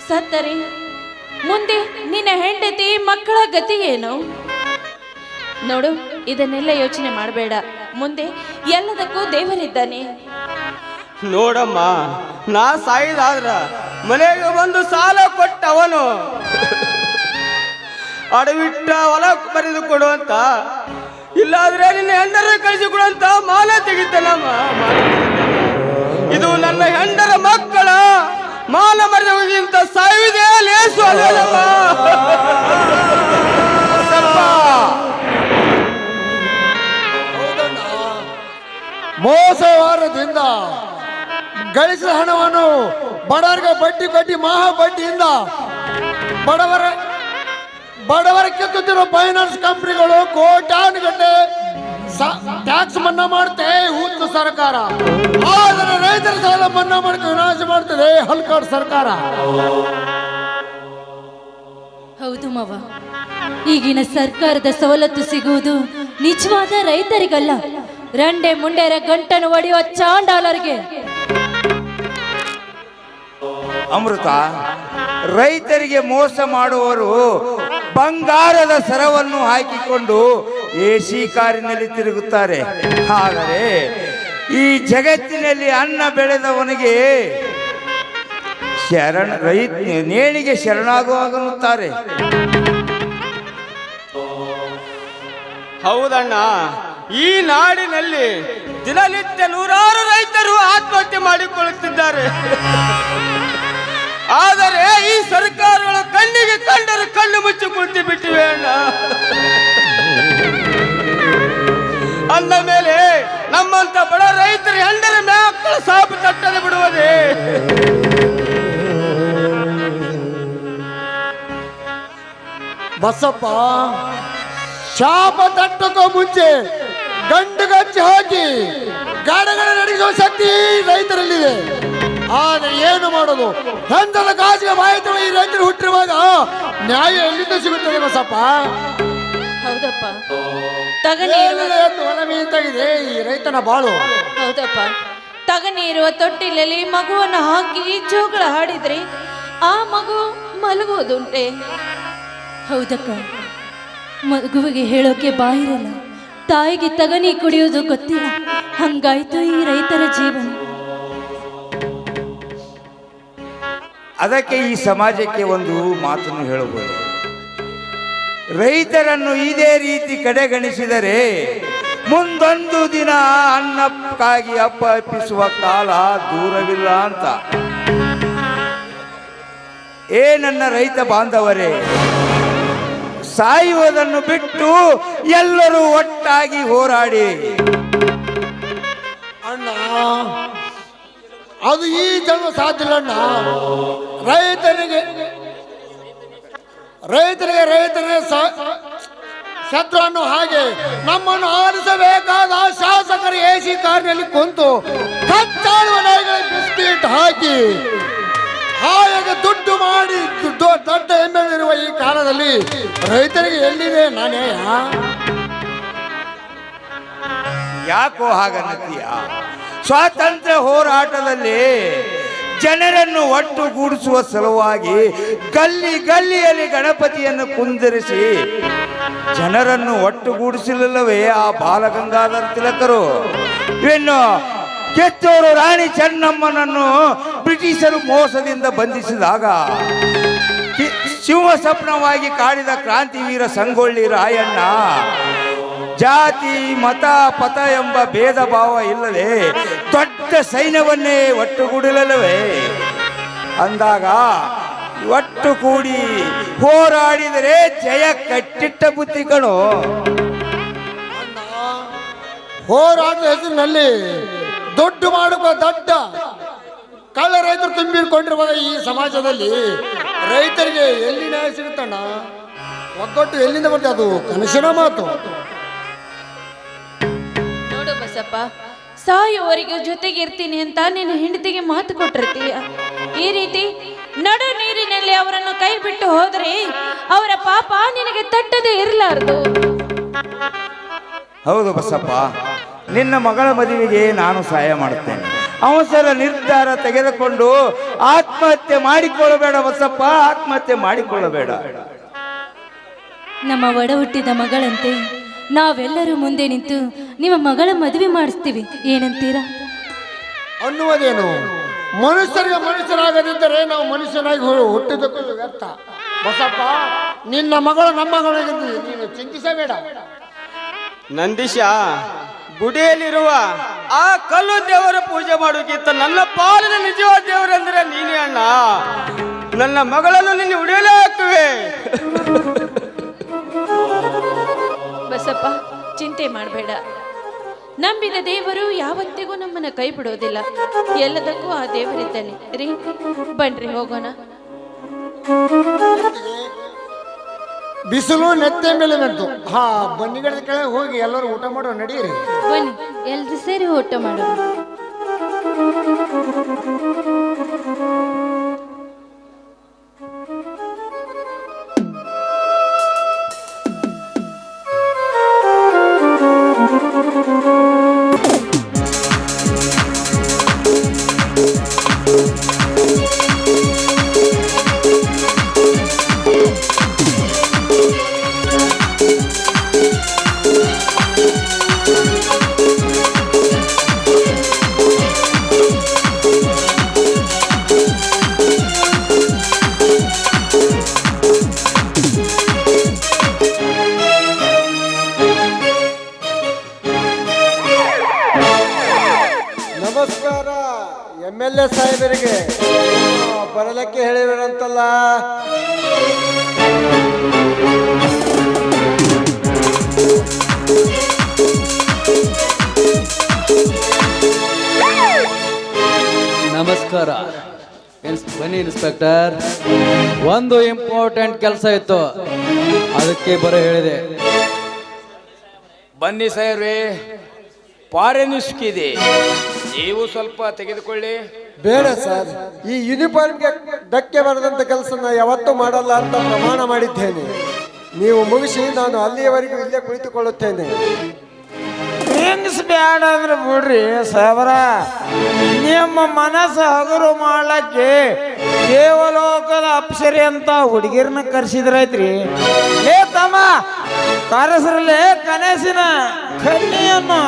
ಸತ್ತರೆ ಮುಂದೆ ನಿನ್ನ ಹೆಂಡತಿ ಮಕ್ಕಳ ಗತಿ ಏನು? ನೋಡು, ಇದನ್ನೆಲ್ಲ ಯೋಚನೆ ಮಾಡಬೇಡ. ಮುಂದೆ ಎಲ್ಲದಕ್ಕೂ ದೇವರಿದ್ದಾನೆ. ನೋಡಮ್ಮ, ನಾ ಸಾಯಿದಾದ್ರ ಮನೆಗೆ ಬಂದು ಸಾಲ ಕೊಟ್ಟವನು ಅಡವಿಟ್ಟ ಹೊಲ ಬರೆದು ಕೊಡುವಂತ, ಇಲ್ಲಾದ್ರೆ ನಿನ್ನ ಹೆಂಡರ ಕಳಿಸಿಕೊಡುವಂತ ಮಾನ ತೆಗಿತಾನಮ್ಮ. ಇದು ನನ್ನ ಹೆಂಡರ ಮಕ್ಕಳ ಮಾನ ಮರೆಯುವುದಿಂತ ಸಾಯುವುದೇ ಲೇಸು ಅಲ್ಲಮ್ಮ. ಮೋಸವಾರದಿಂದ ಗಳಿಸಿದ ಹಣವನ್ನು ಬಡವರಿಗೆ ಬಡ್ಡಿ ಕಟ್ಟಿ ಮಹಾ ಬಡ್ಡಿಯಿಂದ ಬಡವರ ಕಿತ್ತುತ್ತಿರುವ ಫೈನಾನ್ಸ್ ಕಂಪನಿಗಳು ಕೋಟ್ಯಾನುಗಟ್ಟಲೆ ಟ್ಯಾಕ್ಸ್ ಮನ್ನಾ ಮಾಡುತ್ತೆ ಹುಟ್ಟು ಸರ್ಕಾರ. ಆದರೆ ರೈತರ ಸಾಲ ಮನ್ನಾ ಮಾಡಕ್ಕೆ ವಿನಾಶ ಮಾಡ್ತದೆ ಹಲ್ಕಾಡ್ ಸರ್ಕಾರ. ಹೌದು ಮಾವ, ಈಗಿನ ಸರ್ಕಾರದ ಸವಲತ್ತು ಸಿಗುವುದು ನಿಜವಾದ ರೈತರಿಗಲ್ಲ, ರಂಡೆ ಮುಂಡೆರ ಗಂಟನ್ನು ಒಡೆಯುವ ಚಾಂಡಾಲರಿಗೆ. ಅಮೃತ, ರೈತರಿಗೆ ಮೋಸ ಮಾಡುವವರು ಬಂಗಾರದ ಸರವನ್ನು ಹಾಕಿಕೊಂಡು ಎಸಿ ಕಾರಿನಲ್ಲಿ ತಿರುಗುತ್ತಾರೆ. ಆದರೆ ಈ ಜಗತ್ತಿನಲ್ಲಿ ಅನ್ನ ಬೆಳೆದವನಿಗೆ ನೇಣಿಗೆ ಶರಣಾಗುವಾಗನ್ನುತ್ತಾರೆ. ಹೌದಣ್ಣ, ಈ ನಾಡಿನಲ್ಲಿ ದಿನನಿತ್ಯ ನೂರಾರು ರೈತರು ಆತ್ಮಹತ್ಯೆ ಮಾಡಿಕೊಳ್ಳುತ್ತಿದ್ದಾರೆ. ಆದರೆ ಈ ಸರ್ಕಾರಗಳು ಕಣ್ಣಿಗೆ ಕಂಡರು ಕಣ್ಣು ಮುಚ್ಚಿ ಕುಳಿತು ಬಿಟ್ಟಿವೆ ಅಣ್ಣ. ಅಂದ ಮೇಲೆ ನಮ್ಮಂತ ಬಡ ರೈತರ ಹೆಂಡರ ಮಕ್ಕಳ ಸಾಪು ತಟ್ಟದೆ ಬಿಡುವುದೇ? ಬಸಪ್ಪ, ಶಾಪ ತಟ್ಟಕ್ಕೋ ಮುಂಚೆ ಗಂಡು ಗಚ್ಚಿ ಹಾಕಿ ಗಾಡಗಳ ನಡೆಸುವ ಶಕ್ತಿ ರೈತರಲ್ಲಿದೆ. ಆದರೆ ಏನು ಮಾಡೋದು, ಹೆಂಡದ ಕಾಸಿಗೆ ಬಾಯಿತು ಈ ರೈತರು ಹುಟ್ಟಿರುವಾಗ ನ್ಯಾಯ ಎಲ್ಲಿಂದ ಸಿಗುತ್ತದೆ ಬಸಪ್ಪ? ಹೌದಪ್ಪ, ತಗನೀರುವ ಹೊಲಮೀತಾಗಿದೆ ಈ ರೈತನ ಬಾಳು. ಹೌದಪ್ಪ, ತಗನೀರುವ ತೊಟ್ಟಿಲಲ್ಲಿ ಮಗುವನ್ನು ಹಾಕಿ ಜೋಗಳ ಹಾಡಿದ್ರೆ ಆ ಮಗು ಮಲಗುವುದುಂಟೆ. ಹೌದಕ್ಕ, ಮಗುವಿಗೆ ಹೇಳೋಕೆ ಬಾಯಿರಲ್ಲ, ತಾಯಿಗೆ ತಗನಿ ಕುಡಿಯೋದು ಗೊತ್ತಿಲ್ಲ. ಹಂಗಾಯ್ತು ಈ ರೈತರ ಜೀವನ. ಅದಕ್ಕೆ ಈ ಸಮಾಜಕ್ಕೆ ಒಂದು ಮಾತನ್ನು ಹೇಳಬಹುದು. ರೈತರನ್ನು ಇದೇ ರೀತಿ ಕಡೆಗಣಿಸಿದರೆ ಮುಂದೊಂದು ದಿನ ಅನ್ನಕ್ಕಾಗಿ ಅಪ್ಪಿಸುವ ಕಾಲ ದೂರವಿಲ್ಲ ಅಂತ. ನನ್ನ ರೈತ ಬಾಂಧವರೇ, ಸಾಯುವುದನ್ನು ಬಿಟ್ಟು ಎಲ್ಲರೂ ಒಟ್ಟಾಗಿ ಹೋರಾಡಿ. ಅಣ್ಣ, ಅದು ಈ ಜನ್ಮ ಸಾಧ್ಯ ಇಲ್ಲ ಅಣ್ಣ. ರೈತರಿಗೆ ಶತ್ರು ಅನ್ನೋ ಹಾಗೆ ನಮ್ಮನ್ನು ಆರಿಸಬೇಕಾದ ಶಾಸಕರ ಎಸಿ ಕಾರ್ನಲ್ಲಿ ಕುಂತು ಕಚ್ಚಾಡುವ ನಾಯಿಗಳಿಗೆ ಬಿಸ್ಕಿಟ್ ಹಾಕಿ ಹಾಗೆ ದುಡ್ಡು ಮಾಡಿ ದೊಡ್ಡ ಹೆಮ್ಮೆಗಳಿರುವ ಈ ಕಾಲದಲ್ಲಿ ರೈತರಿಗೆ ಎಲ್ಲಿದೆ ನಾಣ್ಯ? ಯಾಕೋ ಹಾಗನ್ನತೀಯ? ಸ್ವಾತಂತ್ರ್ಯ ಹೋರಾಟದಲ್ಲಿ ಜನರನ್ನು ಒಟ್ಟುಗೂಡಿಸುವ ಸಲುವಾಗಿ ಗಲ್ಲಿಯಲ್ಲಿ ಗಣಪತಿಯನ್ನು ಕುಂದಿರಿಸಿ ಜನರನ್ನು ಒಟ್ಟುಗೂಡಿಸಲಿಲ್ಲವೇ ಆ ಬಾಲಗಂಗಾಧರ ತಿಲಕರು? ಇನ್ನು ಕಿತ್ತೂರು ರಾಣಿ ಚೆನ್ನಮ್ಮನನ್ನು ಬ್ರಿಟಿಷರು ಮೋಸದಿಂದ ಬಂಧಿಸಿದಾಗ ಶಿವ ಸ್ವಪ್ನವಾಗಿ ಕಾಡಿದ ಕ್ರಾಂತಿವೀರ ಸಂಗೊಳ್ಳಿ ರಾಯಣ್ಣ ಜಾತಿ ಮತ ಪಥ ಎಂಬ ಭೇದ ಭಾವ ಇಲ್ಲದೆ ದೊಡ್ಡ ಸೈನ್ಯವನ್ನೇ ಒಟ್ಟುಗೂಡಲವೇ ಅಂದಾಗ ಒಟ್ಟು ಕೂಡಿ ಹೋರಾಡಿದರೆ ಜಯ ಕಟ್ಟಿಟ್ಟ ಬುದ್ಧಿ ಕಣೋ. ಹೋರಾಟದ ಹೆಸರಿನಲ್ಲಿ ದುಡ್ಡು ಮಾಡುವ ದೊಡ್ಡ ಕಳ್ಳ ರೈತರು ತುಂಬಿಕೊಂಡಿರುವ ಈ ಸಮಾಜದಲ್ಲಿ ರೈತರಿಗೆ ಎಲ್ಲಿ ನ್ಯಾಯ ಸಿಗುತ್ತಣ್ಣ? ಒಗ್ಗಟ್ಟು ಎಲ್ಲಿಂದ ಬರ್ತದೆ? ಅದು ಕನಸಿನ ಮಾತು. ನೋಡು ಬಸಪ್ಪ, ಸಾಯುವವರೆಗೂ ಜೊತೆಗಿರ್ತೀನಿ ಅಂತ ನಿನ್ನ ಹೆಂಡತಿಗೆ ಮಾತು ಕೊಟ್ಟಿರ್ತೀಯ. ಈ ರೀತಿ ನಡು ನೀರಿನಲ್ಲಿ ಅವರನ್ನು ಕೈ ಬಿಟ್ಟು ಹೋದರೆ ಅವರ ಪಾಪ ನಿನಗೆ ತಟ್ಟದೇ ಇರಲಾರದು. ಹೌದು ಬಸಪ್ಪ, ನಿನ್ನ ಮಗಳ ಮದುವೆಗೆ ನಾನು ಸಹಾಯ ಮಾಡುತ್ತೇನೆ. ಅವಸರ ನಿರ್ಧಾರ ತೆಗೆದುಕೊಂಡು ಆತ್ಮಹತ್ಯೆ ಮಾಡಿಕೊಳ್ಳಬೇಡ ಬಸಪ್ಪ, ಆತ್ಮಹತ್ಯೆ ಮಾಡಿಕೊಳ್ಳಬೇಡ. ನಮ್ಮ ಒಡ ಹುಟ್ಟಿದ ಮಗಳಂತೆ ನಾವೆಲ್ಲರೂ ಮುಂದೆ ನಿಂತು ನಿಮ್ಮ ಮಗಳ ಮದುವೆ ಮಾಡಿಸ್ತೀವಿ, ಏನಂತೀರಾ? ಅನ್ನುವುದೇನು? ಮನುಷ್ಯರಿಗೆ ಮನುಷ್ಯರಾಗದಿದ್ದರೆ ನಾವು ಮನುಷ್ಯನಾಗಿ ಹುಟ್ಟಿದಕ್ಕೂ ವ್ಯರ್ಥ. ಬಸಪ್ಪ, ನಿನ್ನ ಮಗಳು ನಮ್ಮ ಮಗಳಿಗಿದ್ದು ನೀನು ಚಿಂತಿಸಬೇಡ. ನಂದೀಶ, ಗುಡಿಯಲ್ಲಿರುವ ಆ ಕಲ್ಲು ದೇವರ ಪೂಜೆ ಮಾಡೋಕ್ಕಿಂತ ನನ್ನ ಪಾಲಿನ ನಿಜವಾದ ದೇವರೆಂದರೆ ನೀನೇ ಅಣ್ಣ. ನನ್ನ ಮಗಳನ್ನು ನಿನ್ನ ಉಡಿಯಲೇ ಹಾಕುವೆ. ಬಸಪ್ಪ, ಚಿಂತೆ ಮಾಡಬೇಡ. ನಂಬಿದ ದೇವರು ಯಾವತ್ತಿಗೂ ನಮ್ಮನ್ನ ಕೈ ಬಿಡೋದಿಲ್ಲ. ಎಲ್ಲದಕ್ಕೂ ಆ ದೇವರಿದ್ದಾನೆ ರೀ. ಬನ್ರಿ ಹೋಗೋಣ. ಬಿಸಿಲು ನೆತ್ತೆ ಮೇಲೆ ಬಂತು. ಬನ್ನಿಗಡದ ಕೆಳಗೆ ಹೋಗಿ ಎಲ್ಲರೂ ಊಟ ಮಾಡೋ ನಡೀರಿ. ಬನ್ನಿ, ಎಲ್ರು ಸೇರಿ ಊಟ ಮಾಡೋಣ. ನಮಸ್ಕಾರ MLA ಸಾಹೇಬರಿಗೆ. ಬರಲಕ್ಕೆ ಹೇಳಿರಂತಲ್ಲ. ನಮಸ್ಕಾರ. ಬನ್ನಿ ಇನ್ಸ್ಪೆಕ್ಟರ್, ಒಂದು ಇಂಪಾರ್ಟೆಂಟ್ ಕೆಲಸ ಇತ್ತು, ಅದಕ್ಕೆ ಬರೋ ಹೇಳಿದೆ. ಬನ್ನಿ ಸಾಹೇಬ್ರೆ, ಪಾರೆನಿಸ್ಕಿದೆ, ನೀವು ಸ್ವಲ್ಪ ತೆಗೆದುಕೊಳ್ಳಿ. ಬೇಡ ಸರ್, ಈ ಯೂನಿಫಾರ್ಮ್ಗೆ ಧಕ್ಕೆ ಬರದಂತ ಕೆಲಸ ಯಾವತ್ತೂ ಮಾಡಲ್ಲ ಅಂತ ಪ್ರಮಾಣ ಮಾಡಿದ್ದೇನೆ. ನೀವು ಮುಗಿಸಿ ನಾನು ಅಲ್ಲಿಯವರೆಗೂ ಇಲ್ಲೇ ಕುಳಿತುಕೊಳ್ಳುತ್ತೇನೆ. ಹೆಂಗಸ್ ಬೇಡ ಅಂದ್ರೆ ಬಿಡ್ರಿ ಸಾಹೇಬರ. ನಿಮ್ಮ ಮನಸ್ಸು ಹಗುರು ಮಾಡ್ಲಕ್ಕೆ ದೇವಲೋಕದ ಅಪ್ಸರಿ ಅಂತ ಹುಡುಗಿರ್ನ ಕರ್ಸಿದ್ರೈತ್ರಿ. ತಮ್ಮ ಕಾರಸರಲ್ಲಿ ಕನಸಿನ ಕನ್ನಿಯನ್ನು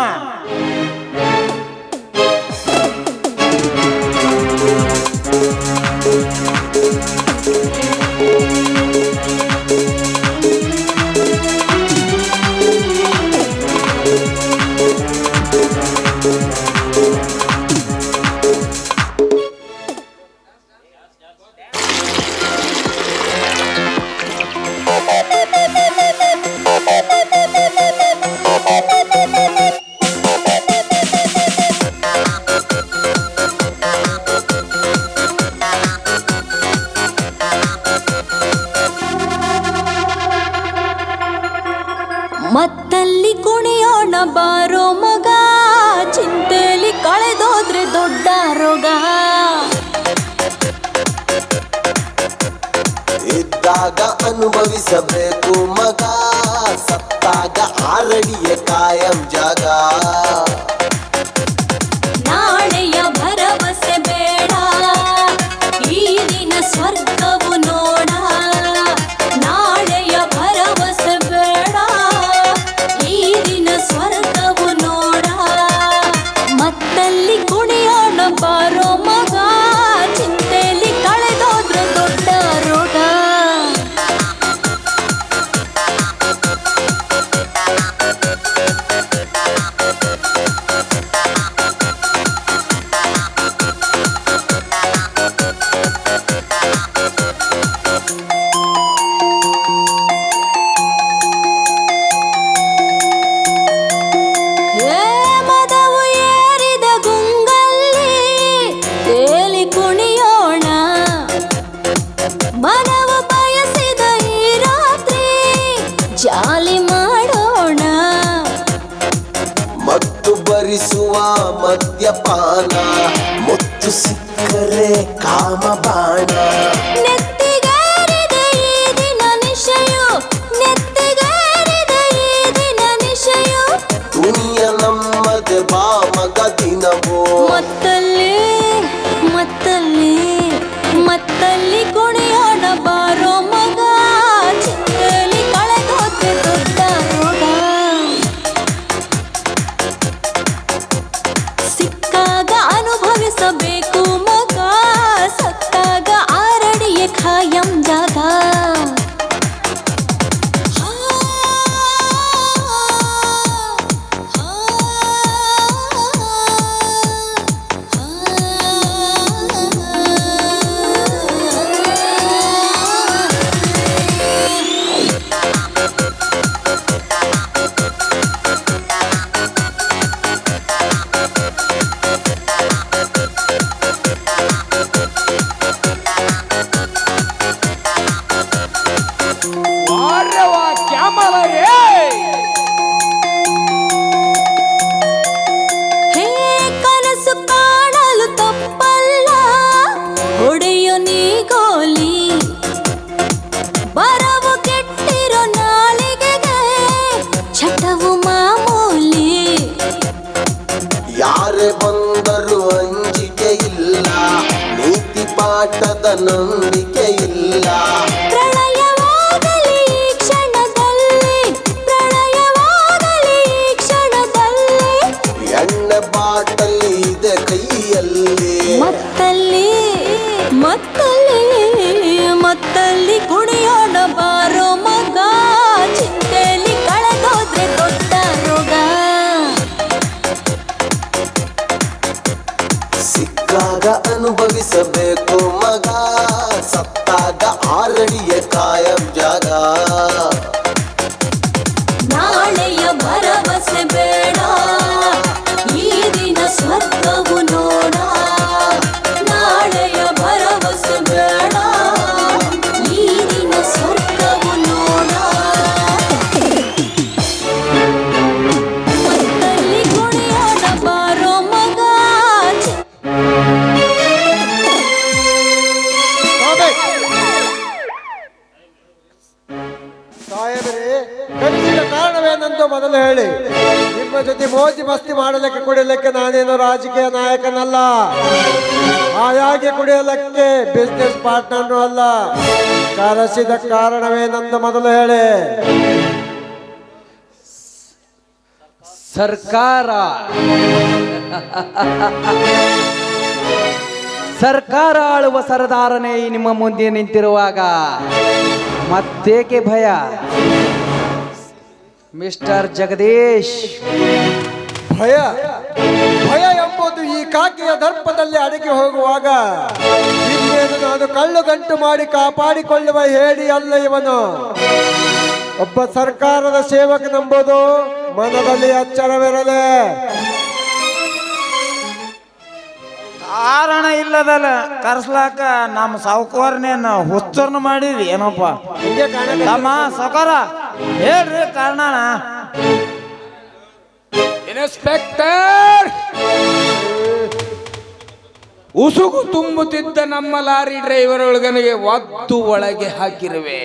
ಮತ್ತಲ್ಲಿ ಕುಣಿಯೋಣ ಬಾರೋ ಮಗ, ಚಿಂತೆಲಿ ಕಳೆದೋದ್ರೆ ದೊಡ್ಡ ರೋಗ. ಇದ್ದಾಗ ಅನುಭವಿಸಬೇಕು ಮಗ, ಸತ್ತಾಗ ಆರಡಿಯ ಕಾಯಂ ಜಾಗ. ನಾಳೆಯ ಭರವಸೆ ಬೇಡ, ಈ ದಿನ ಸ್ವರ್ಗವು ನೋಡ. ನಾಳೆಯ ಭರವಸೆ ಬೇಡ, ಈ ದಿನ ಸ್ವರ್ಗವು ನೋಡ. ಮತ್ತಲ್ಲಿ ಕುಣಿಯೋಣ ಬಾರೋ ಮಗ, ಚಿಂತೆಲಿ ಕಳೆದೋದ್ರೆ ದೊಡ್ಡ ರೋಗ. ಮದವು ಏರಿದ ಗುಂಗಲ್ಲಿ ತೇಲಿ ಕುಣಿಯೋಣ, ಮನವು ಬಯಸಿದ ಈ ರಾತ್ರಿ ಜಾಲಿ ಮಾಡೋಣ. ಮತ್ತು ಭರಿಸುವ ಮದ್ಯಪಾನ, ಮುತ್ತು ಸಿಕ್ಕರೆ ಕಾಮಬಾಣ. ನೆತ್ತಿಗೇರಿದ ಈ ದಿನ ನಿಶೆಯು, ನೆತ್ತಿಗೇರಿದ ಈ ದಿನ ನಿಶೆಯು. ದುನಿಯ ನಮ್ಮದೆ ಬಾ ಮಗ ದಿನವೋ. ಮತ್ತಲ್ಲಿ ಮತ್ತಲ್ಲಿ ಮತ್ತಲ್ಲಿ ಕುಣಿಯೋಣ ಬಾರೋ ಮಗ, ಚಿಂತೆಲಿ ಕಳೆದೋದ್ರೆ ದೊಡ್ಡ ರೋಗ. ಸಿಕ್ಕಾಗ ಅನುಭವಿಸಬೇಕು ಮಗ, ಸತ್ತಾಗ ಆರಡಿಯ ಖಾಯಂ ಜಾಗ. ವಾರವಾ ಕ್ಯಾಮಲ ರೇ. ಹೇ ಕನಸು ಕಾಣಲು ತಪ್ಪಲ್ಲ, ಹೊಡೆಯು ನೀ ಗೋಲಿ. ಬರವು ಕೆಟ್ಟಿರೋ ನಾಲಿಗೆಗೆ ಚಟವು ಮಾಮೂಲಿ. ಯಾರೇ ಬಂದರೂ ಅಂಜಿಕೆ ಇಲ್ಲ, ನೀತಿ ಪಾಠದ ನಂಬಿಕೆ ಇಲ್ಲ. ಪ್ರಳಯವಾಗಲಿ ಈ ಕ್ಷಣದಲ್ಲಿ, ಪ್ರಳಯವಾಗಲಿ ಈ ಕ್ಷಣದಲ್ಲಿ. ಎಣ್ಣೆ ಬಾಟಲಿ ಇದೆ ಕೈಯಲ್ಲಿ. ಮತ್ತಲ್ಲಿ ಮತ್ತಲ್ಲಿ ಮತ್ತಲ್ಲಿ ಕುಣಿಯೋಣ ಬಾರೋ ಮಗ, ಚಿಂತೆಲಿ ಕಳೆದೋದ್ರೆ ದೊಡ್ಡ ರೋಗ. ಸಿಕ್ಕಾಗ ಅನುಭವಿಸಬೇಕು ಮಗ, ನಿಮ್ಮ ಜೊತೆ ಮೋಜಿ ಮಸ್ತಿ ಮಾಡಲಿಕ್ಕೆ ಕುಡಿಯಲಿಕ್ಕೆ ನಾನೇನು ರಾಜಕೀಯ ನಾಯಕನಲ್ಲ, ಹಾಯಾಗಿ ಕುಡಿಯಲಿಕ್ಕೆ ಬಿಸ್ನೆಸ್ ಪಾರ್ಟ್ನರ್ ಅಲ್ಲ. ಕರೆಸಿದ ಕಾರಣವೇನೆಂದು ಮೊದಲು ಹೇಳಿ. ಸರ್ಕಾರ ಆಳುವ ಸರದಾರನೇ ನಿಮ್ಮ ಮುಂದೆ ನಿಂತಿರುವಾಗ ಮತ್ತೇಕೆ ಭಯ? ಮಿಸ್ಟರ್ ಜಗದೀಶ್, ಭಯ ಭಯ ಎಂಬುದು ಈ ಕಾಕಿಯ ದರ್ಪದಲ್ಲಿ ಅಡಗಿ ಹೋಗುವಾಗ ಇನ್ನೇನು ನಾನು ಕಳ್ಳು ಗಂಟು ಮಾಡಿ ಕಾಪಾಡಿಕೊಳ್ಳುವ ಹೇಳಿ ಅಲ್ಲ ಇವನು. ಒಬ್ಬ ಸರ್ಕಾರದ ಸೇವಕನೆಂಬುದು ಮನದಲ್ಲಿ ಅಚ್ಚರವಿರಲಿ. ಕಾರಣ ಇಲ್ಲದಲ್ಲ ಕರ್ಸ್ಲಾಕ ನಮ್ಮ ಸಾವುಕಾರನೇನು ಹುಚ್ಚರ್ನ ಮಾಡಿರಿ ಏನಪ್ಪ? ಹಿಂಗೆ ಕಾಣಕ ನಮ್ಮ ಸಾವುಕಾರ ಹೇಳ್ರಿ ಕಾರಣನ. ಇನ್ಸ್ಪೆಕ್ಟರ್, ಉಸುಗು ತುಂಬುತ್ತಿದ್ದ ನಮ್ಮ ಲಾರಿ ಡ್ರೈವರ್ ಒಳಗನಿಗೆ ಒದ್ದು ಒಳಗೆ ಹಾಕಿರುವೆ.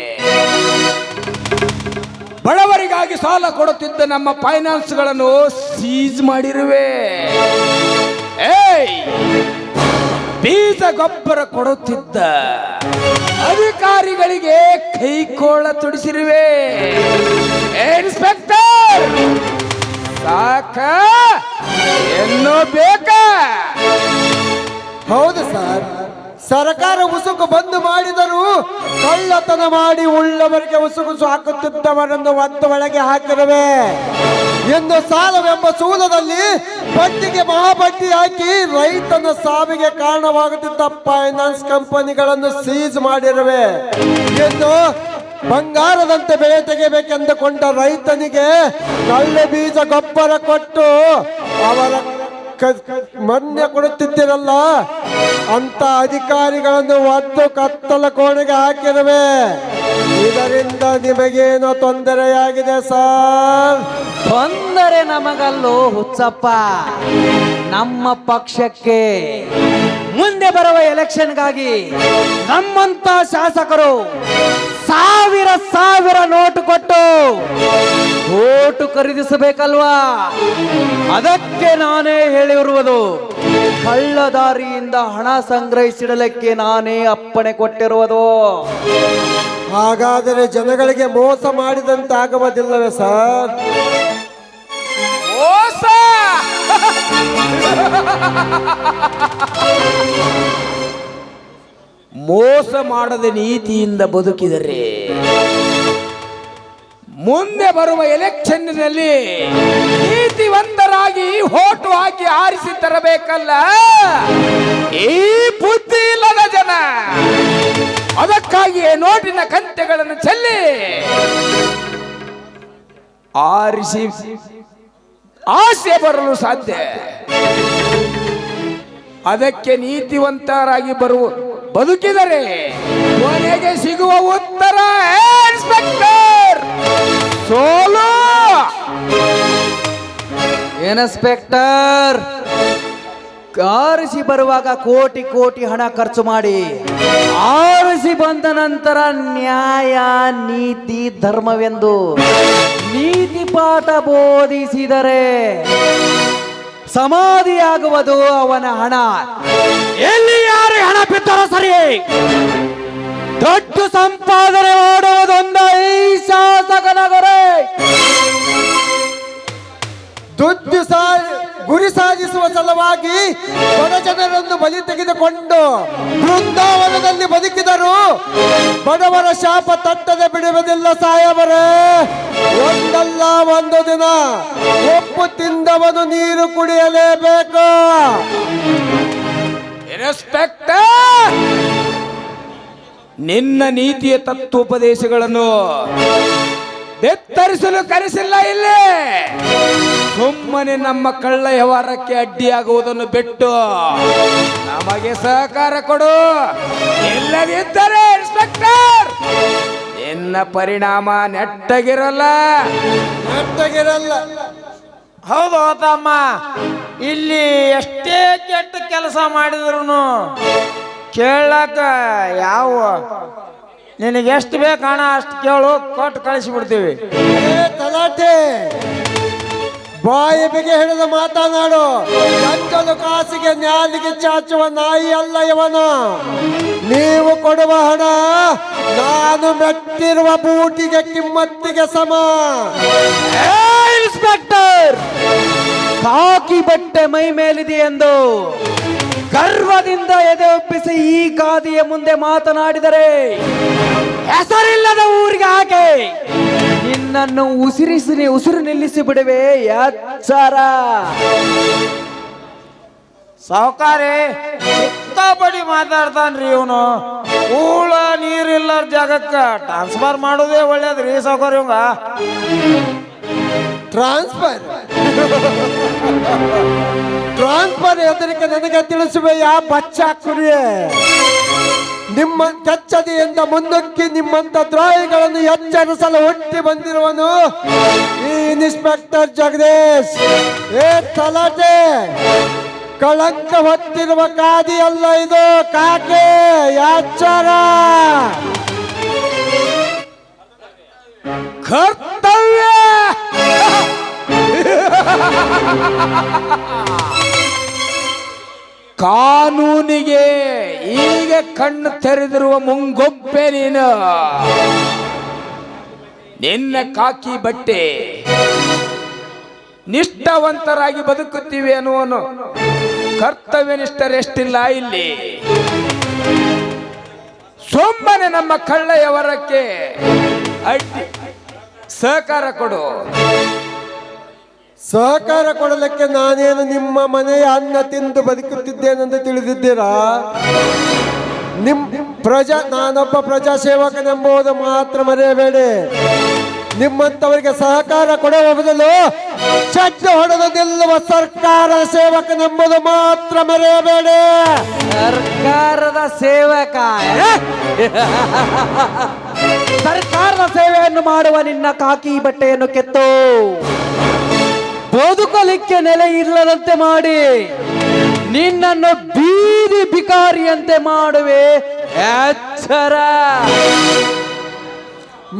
ಬಡವರಿಗಾಗಿ ಸಾಲ ಕೊಡುತ್ತಿದ್ದ ನಮ್ಮ ಫೈನಾನ್ಸ್ಗಳನ್ನು ಸೀಜ್ ಮಾಡಿರುವೆ. ಬೀಜ ಗೊಬ್ಬರ ಕೊಡುತ್ತಿದ್ದ ಅಧಿಕಾರಿಗಳಿಗೆ ಕೈಕೋಳ ತುಡಿಸಿರುವೆ. ಇನ್ಸ್ಪೆಕ್ಟರ್, ಸಾಕ ಇನ್ನೂ ಬೇಕಾ? ಹೌದು ಸರ್, ಸರ್ಕಾರ ಉಸುಕು ಬಂದು ಮಾಡಿದರೂ ಕಳ್ಳತನ ಮಾಡಿ ಉಳ್ಳವರಿಗೆ ಉಸುಕು ಹಾಕುತ್ತಿದ್ದವರನ್ನು ಒದ್ದು ಒಳಗೆ ಹಾಕಿರುವೆ ಎಂದು ಸಾಲವೆಂಬ ಸೂಲದಲ್ಲಿ ಬಡ್ಡಿಗೆ ಮಹಾಬಡ್ಡಿ ಹಾಕಿ ರೈತನ ಸಾವಿಗೆ ಕಾರಣವಾಗುತ್ತಿದ್ದ ಫೈನಾನ್ಸ್ ಕಂಪನಿಗಳನ್ನು ಸೀಜ್ ಮಾಡಿರುವೆ ಎಂದು ಬಂಗಾರದಂತೆ ಬೆಳೆ ತೆಗೆಯಬೇಕೆಂದುಕೊಂಡ ರೈತನಿಗೆ ಕಳ್ಳೆ ಬೀಜ ಗೊಬ್ಬರ ಕೊಟ್ಟು ಅವರ ಮನ್ಯ ಕೊಡುತ್ತಿದ್ದಿರಲ್ಲ ಅಂತ ಅಧಿಕಾರಿಗಳನ್ನು ಒದ್ದು ಕತ್ತಲ ಕೋಣೆಗೆ ಹಾಕಿರುವೆ. ಇದರಿಂದ ನಿಮಗೇನೋ ತೊಂದರೆಯಾಗಿದೆ ಸರ್? ತೊಂದರೆ ನಮಗಲ್ಲೋ ಹುಚ್ಚಪ್ಪ, ನಮ್ಮ ಪಕ್ಷಕ್ಕೆ ಮುಂದೆ ಬರುವ ಎಲೆಕ್ಷನ್ಗಾಗಿ ನಮ್ಮಂತ ಶಾಸಕರು ಸಾವಿರ ಸಾವಿರ ನೋಟು ಕೊಟ್ಟು ಓಟು ಖರೀದಿಸಬೇಕಲ್ವಾ? ಅದಕ್ಕೆ ನಾನೇ ಹೇಳಿರುವುದು, ಕಳ್ಳದಾರಿಯಿಂದ ಹಣ ಸಂಗ್ರಹಿಸಿಡಲಿಕ್ಕೆ ನಾನೇ ಅಪ್ಪಣೆ ಕೊಟ್ಟಿರುವುದು. ಹಾಗಾದರೆ ಜನಗಳಿಗೆ ಮೋಸ ಮಾಡಿದಂತಾಗುವುದಿಲ್ಲವೇ ಸರ್? ಮೋಸ ಮೋಸ ಮಾಡದ ನೀತಿಯಿಂದ ಬದುಕಿದರೆ ಮುಂದೆ ಬರುವ ಎಲೆಕ್ಷನ್ನಲ್ಲಿ ನೀತಿವಂತರಾಗಿ ಓಟು ಹಾಕಿ ಆರಿಸಿ ತರಬೇಕಲ್ಲ ಈ ಬುದ್ಧಿ ಇಲ್ಲದ ಜನ. ಅದಕ್ಕಾಗಿಯೇ ನೋಟಿನ ಕಂತೆಗಳನ್ನು ಚೆಲ್ಲಿ ಆರಿಸಿ ಆಸೆ ಬರಲು ಸಾಧ್ಯ. ಅದಕ್ಕೆ ನೀತಿವಂತರಾಗಿ ಬದುಕಿದರೆ ಕೊನೆಗೆ ಸಿಗುವ ಉತ್ತರ ಇನ್ಸ್ಪೆಕ್ಟರ್ ಸೋಲು. ಇನ್ಸ್ಪೆಕ್ಟರ್, ಆರಿಸಿ ಬರುವಾಗ ಕೋಟಿ ಕೋಟಿ ಹಣ ಖರ್ಚು ಮಾಡಿ ಆರಿಸಿ ಬಂದ ನಂತರ ನ್ಯಾಯ ನೀತಿ ಧರ್ಮವೆಂದು ನೀತಿ ಪಾಠ ಬೋಧಿಸಿದರೆ ಸಮಾಧಿಯಾಗುವುದು ಅವನ ಹಣ. ಎಲ್ಲಿ ಯಾರು ಹಣ ಬಿತ್ತರೋ ಸರಿ, ದೊಡ್ಡ ಸಂಪಾದನೆ ಮಾಡುವುದೊಂದ ಈ ಶಾಸಕನ ಗುರಿ. ಗುರಿ ಸಾಧಿಸುವ ಸಲುವಾಗಿ ಬಡ ಜನರನ್ನು ಬಲಿ ತೆಗೆದುಕೊಂಡು ಬೃಂದಾವನದಲ್ಲಿ ಬದುಕಿದರು ಬಡವರ ಶಾಪ ತಟ್ಟದೆ ಬಿಡುವುದಿಲ್ಲ ಸಾಯಬರೇ. ಒಂದಲ್ಲ ಒಂದು ದಿನ ಒಪ್ಪು ತಿಂದವನು ನೀರು ಕುಡಿಯಲೇಬೇಕು. ಇನ್ಸ್ಪೆಕ್ಟರ್, ನಿನ್ನ ನೀತಿಯ ತತ್ವೋಪದೇಶಗಳನ್ನು ಬೆತ್ತರಿಸಲು ಕರೆಸಿಲ್ಲ. ಇಲ್ಲಿ ಸುಮ್ಮನೆ ನಮ್ಮ ಕಳ್ಳ ವ್ಯವಹಾರಕ್ಕೆ ಅಡ್ಡಿಯಾಗುವುದನ್ನು ಬಿಟ್ಟು ನಮಗೆ ಸಹಕಾರ ಕೊಡು. ಇಲ್ಲದಿದ್ದರೆ ಇನ್ಸ್ಪೆಕ್ಟರ್, ನಿನ್ನ ಪರಿಣಾಮ ನೆಟ್ಟಗಿರಲ್ಲ. ಹೌದು ತಮ್ಮ, ಇಲ್ಲಿ ಎಷ್ಟೇ ಕೆಟ್ಟ ಕೆಲಸ ಮಾಡಿದ್ರು ಕೇಳಕ ಯಾವ ನಿನಗೆ ಎಷ್ಟು ಬೇಕು ಹಣ ಅಷ್ಟು ಕೇಳು, ಕೊಟ್ಟು ಕಳಿಸಿಬಿಡ್ತೀವಿ. ತಲಾಟೆ ಬಾಯಿ ಬಿಗೆ ಹಿಡಿದು ಮಾತನಾಡು. ಗಂಟಲು ಕಾಸಿಗೆ ನ್ಯಾಲಿಗೆ ಚಾಚುವ ನಾಯಿ ಅಲ್ಲ ಇವನು. ನೀವು ಕೊಡುವ ಹಣ ನಾನು ಮೆಟ್ಟಿರುವ ಬೂಟಿಗೆ ಕಿಮ್ಮತ್ತಿಗೆ ಸಮ. ಇನ್ಸ್ಪೆಕ್ಟರ್, ಕಾಕಿ ಬಟ್ಟೆ ಮೈ ಮೇಲಿದೆ ಎಂದು ಗರ್ವದಿಂದ ಎದೆ ಒಪ್ಪಿಸಿ ಈ ಗಾದಿಯ ಮುಂದೆ ಮಾತನಾಡಿದರೆ ಹೆಸರಿಲ್ಲದ ಊರಿಗೆ ಹಾಕಿ ನಿನ್ನನ್ನು ಉಸಿರು ನಿಲ್ಲಿಸಿ ಬಿಡುವೆ ಎಚ್ಚರ. ಸಾವುಕಾರಿ ಸಿಕ್ಕಾಪಡಿ ಮಾತಾಡ್ತಾನ್ರಿ ಇವನು. ಊಳ ನೀರಿಲ್ಲ ಜಾಗಕ್ಕ ಟ್ರಾನ್ಸ್ಫರ್ ಮಾಡೋದೇ ಒಳ್ಳೇದ್ರಿ ಸಾವುಕಾರಿ ಇವಂಗ. ಟ್ರಾನ್ಸ್ಫರ್ ಹೆದರಿಕೆ ನನಗೆ ತಿಳಿಸುವೆಯಾ ಬಚ್ಚ ಕುರಿಯೇ? ನಿಮ್ಮ ಕೆಚ್ಚದೆಯಿಂದ ಮುನ್ನುಗ್ಗಿ ನಿಮ್ಮಂತ ದ್ರೋಹಿಗಳನ್ನು ಎಚ್ಚರಿಸಲು ಹುಟ್ಟಿ ಬಂದಿರುವನು ಈ ಇನ್ಸ್ಪೆಕ್ಟರ್ ಜಗದೀಶ್. ಏ ತಲಾಟೆ, ಕಳಂಕ ಹೊತ್ತಿರುವ ಕಾದಿ ಅಲ್ಲ ಇದು, ಕಾಕೆ ಎಚ್ಚರ. ಕರ್ತವ್ಯ ಕಾನೂನಿಗೆ ಈಗ ಕಣ್ಣು ತೆರೆದಿರುವ ಮುಂಗೊಬ್ಬೆ ನೀನು. ನಿನ್ನ ಕಾಕಿ ಬಟ್ಟೆ ನಿಷ್ಠಾವಂತರಾಗಿ ಬದುಕುತ್ತೀವಿ ಅನ್ನುವನು ಕರ್ತವ್ಯ ನಿಷ್ಠರೆಷ್ಟಿಲ್ಲ ಇಲ್ಲಿ. ಸುಮ್ಮನೆ ನಮ್ಮ ಕಳ್ಳೆಯವರಕ್ಕೆ ಅಡ್ಡಿ ಸಹಕಾರ ಕೊಡು. ಸಹಕಾರ ಕೊಡಲಿಕ್ಕೆ ನಾನೇನು ನಿಮ್ಮ ಮನೆಯ ಅನ್ನ ತಿಂದು ಬದುಕುತ್ತಿದ್ದೇನೆಂದು ತಿಳಿದಿದ್ದೀರಾ? ನಾನೊಬ್ಬ ಪ್ರಜಾಸೇವಕನೆಂಬುದು ಮಾತ್ರ ಮರೆಯಬೇಡಿ. ನಿಮ್ಮಂತವರಿಗೆ ಸಹಕಾರ ಕೊಡುವ ಬದಲು ಚಡ್ಡ ಹೊಡೆದು ನಿಲ್ಲುವ ಸರ್ಕಾರದ ಸೇವಕನೆಂಬುದು ಮಾತ್ರ ಮರೆಯಬೇಡಿ. ಸರ್ಕಾರದ ಸೇವಕ, ಸರ್ಕಾರದ ಸೇವೆಯನ್ನು ಮಾಡುವ ನಿನ್ನ ಕಾಕಿ ಬಟ್ಟೆಯನ್ನು ಕೆತ್ತು ಬದುಕಲಿಕ್ಕೆ ನೆಲೆ ಇಲ್ಲದಂತೆ ಮಾಡಿ ನಿನ್ನನ್ನು ಬೀದಿ ಬಿಕಾರಿಯಂತೆ ಮಾಡುವೆ ಎಚ್ಚರ.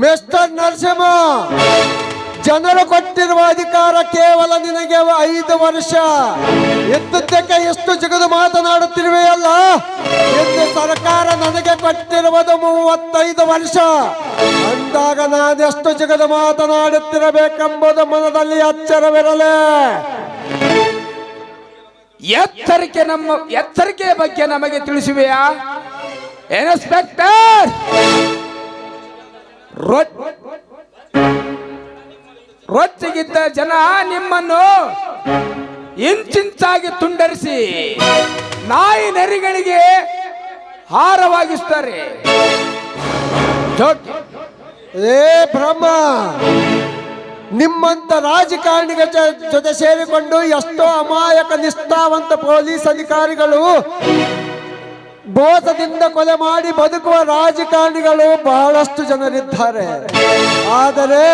ಮಿಸ್ಟರ್ ನರಸಿಂಹ, ಜನರು ಕೊಟ್ಟಿರುವ ಅಧಿಕಾರ ಕೇವಲ ನಿನಗೆ 5 ವರ್ಷ. ಇದ್ದಕ್ಕೆ ಎಷ್ಟು ಜಿಗಿದು ಮಾತನಾಡುತ್ತಿರುವೆಯಲ್ಲ. ಎಂದು ಸರ್ಕಾರ ನನಗೆ ಕೊಟ್ಟಿರುವುದು 35 ವರ್ಷ. ಅಂದಾಗ ನಾನೆಷ್ಟು ಜಿಗಿದು ಮಾತನಾಡುತ್ತಿರಬೇಕೆಂಬುದು ಮನದಲ್ಲಿ ಎಚ್ಚರವಿರಲೇ. ಎಚ್ಚರಿಕೆಯ ಬಗ್ಗೆ ನಮಗೆ ತಿಳಿಸುವೆಯಾ ಇನ್ಸ್ಪೆಕ್ಟರ್? ರೊಚ್ಚಿಗಿದ್ದ ಜನ ನಿಮ್ಮನ್ನು ಇಂಚಿಂಚಾಗಿ ತುಂಡರಿಸಿ ನಾಯಿ ನರಿಗಳಿಗೆ ಹಾರವಾಗಿಸ್ತಾರೆ. ಏ ಬ್ರಹ್ಮ, ನಿಮ್ಮಂತ ರಾಜಕಾರಣಿಗಳ ಜೊತೆ ಸೇರಿಕೊಂಡು ಎಷ್ಟೋ ಅಮಾಯಕ ನಿಷ್ಠಾವಂತ ಪೊಲೀಸ್ ಅಧಿಕಾರಿಗಳು ಮೋಸದಿಂದ ಕೊಲೆ ಮಾಡಿ ಬದುಕುವ ರಾಜಕಾರಣಿಗಳು ಬಹಳಷ್ಟು ಜನರಿದ್ದಾರೆ. ಆದರೆ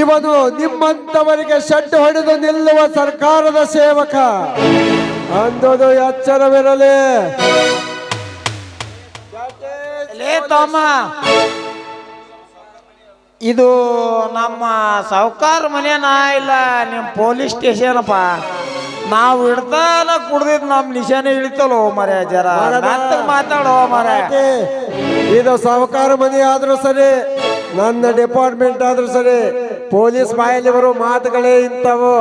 ಇವನು ನಿಮ್ಮಂತವರಿಗೆ ಶೆಡ್ ಹೊಡೆದು ನಿಲ್ಲುವ ಸರ್ಕಾರದ ಸೇವಕ ಅಂದೋದು ಎಚ್ಚರವಿರಲಿ. ತಮ್ಮ, ಇದು ನಮ್ಮ ಸಾವುಕಾರ ಮನೆನಾ ಇಲ್ಲ ನಿಮ್ಮ ಪೊಲೀಸ್ ಸ್ಟೇಷನಪ್ಪ? ನಾವು ಇಡ್ತಾನ ಕುಡ್ದಿದ್ ನಮ್ ನಿಶಾನೆ ಇಳಿತಲ್ಲೋ ಮರೆ. ಜರ ಮಾತಾಡೋ ಮರೆ. ಇದು ಸಾವುಕಾರ ಮನೆ ಆದ್ರೂ ಸರಿ, ನನ್ನ ಡಿಪಾರ್ಟ್ಮೆಂಟ್ ಆದ್ರೂ ಸರಿ, ಪೊಲೀಸ್ ಬಾಯಲ್ಲಿ ಬರೋ ಮಾತುಗಳೇ ಇಂಥವು.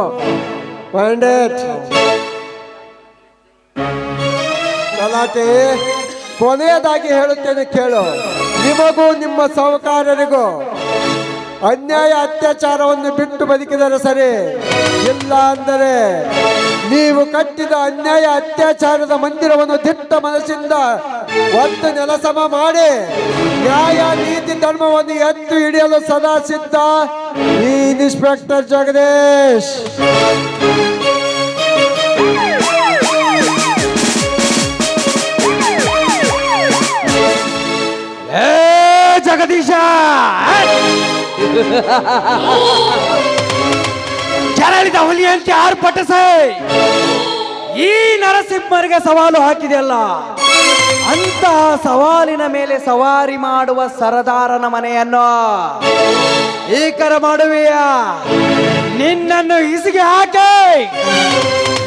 ಪಂಡಿತ್ ಗಲಾಟೆ ಕೊನೆಯದಾಗಿ ಹೇಳುತ್ತೇನೆ ಕೇಳು. ನಿಮಗೂ ನಿಮ್ಮ ಸಾವುಕಾರರಿಗೂ ಅನ್ಯಾಯ ಅತ್ಯಾಚಾರವನ್ನು ಬಿಟ್ಟು ಬದುಕಿದರೆ ಸರಿ, ಇಲ್ಲ ಅಂದರೆ ನೀವು ಕಟ್ಟಿದ ಅನ್ಯಾಯ ಅತ್ಯಾಚಾರದ ಮಂದಿರವನ್ನು ದಿಟ್ಟ ಮನಸ್ಸಿಂದ ಒಂದು ನೆಲಸಮ ಮಾಡಿ ನ್ಯಾಯ ನೀತಿ ಧರ್ಮವನ್ನು ಎತ್ತು ಹಿಡಿಯಲು ಸದಾ ಸಿದ್ಧ ಈ ಇನ್ಸ್ಪೆಕ್ಟರ್ ಜಗದೀಶ್. ಜಗದೀಶ, ಕೆರಳಿದ ಹುಲಿಯಂತೆ ಆರ್ಭಟಿಸಿ ಈ ನರಸಿಂಹರಿಗೆ ಸವಾಲು ಹಾಕಿದೆಯಲ್ಲ, ಅಂತಹ ಸವಾಲಿನ ಮೇಲೆ ಸವಾರಿ ಮಾಡುವ ಸರದಾರನ ಮನೆಯನ್ನು ಏಕರ ಮಾಡುವೆಯ ನಿನ್ನನ್ನು ಇಸಿಗೆ ಹಾಕಿ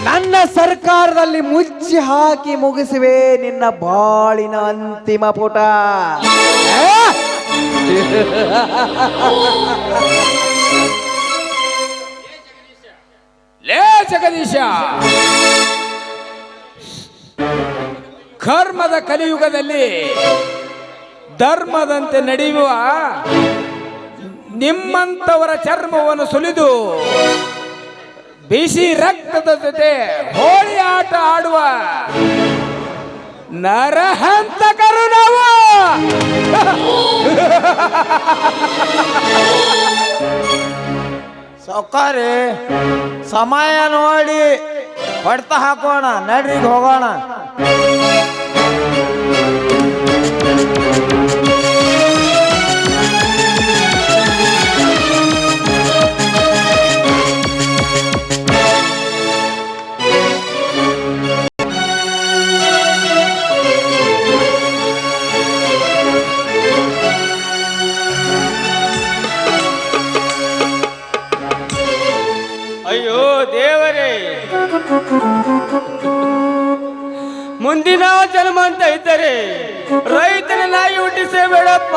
ನನ್ನ ಸರ್ಕಾರದಲ್ಲಿ ಮುಚ್ಚಿ ಹಾಕಿ ಮುಗಿಸುವೆ ನಿನ್ನ ಬಾಳಿನ ಅಂತಿಮ ಪುಟ. ಲೇ ಜಗದೀಶ, ಕರ್ಮದ ಕಲಿಯುಗದಲ್ಲಿ ಧರ್ಮದಂತೆ ನಡೆಯುವ ನಿಮ್ಮಂಥವರ ಚರ್ಮವನ್ನು ಸುಲಿದು ಬಿಸಿ ರಕ್ತದ ಜೊತೆ ಹೋಳಿ ಆಟ ಆಡುವ ನರಹಂತಕರು ನಾವು. ಸೌಕಾರಿ ಸಮಯ ನೋಡಿ ಹೊಡ್ತ ಹಾಕೋಣ, ನಡ್ರಿಗೆ ಹೋಗೋಣ. ಅಯ್ಯೋ ದೇವರೇ, ಮುಂದಿನ ಜನ್ಮ ಅಂತ ಇದ್ದರೆ ರೈತನ ನಾಯಿ ಹುಟ್ಟಿಸಬೇಡಪ್ಪ.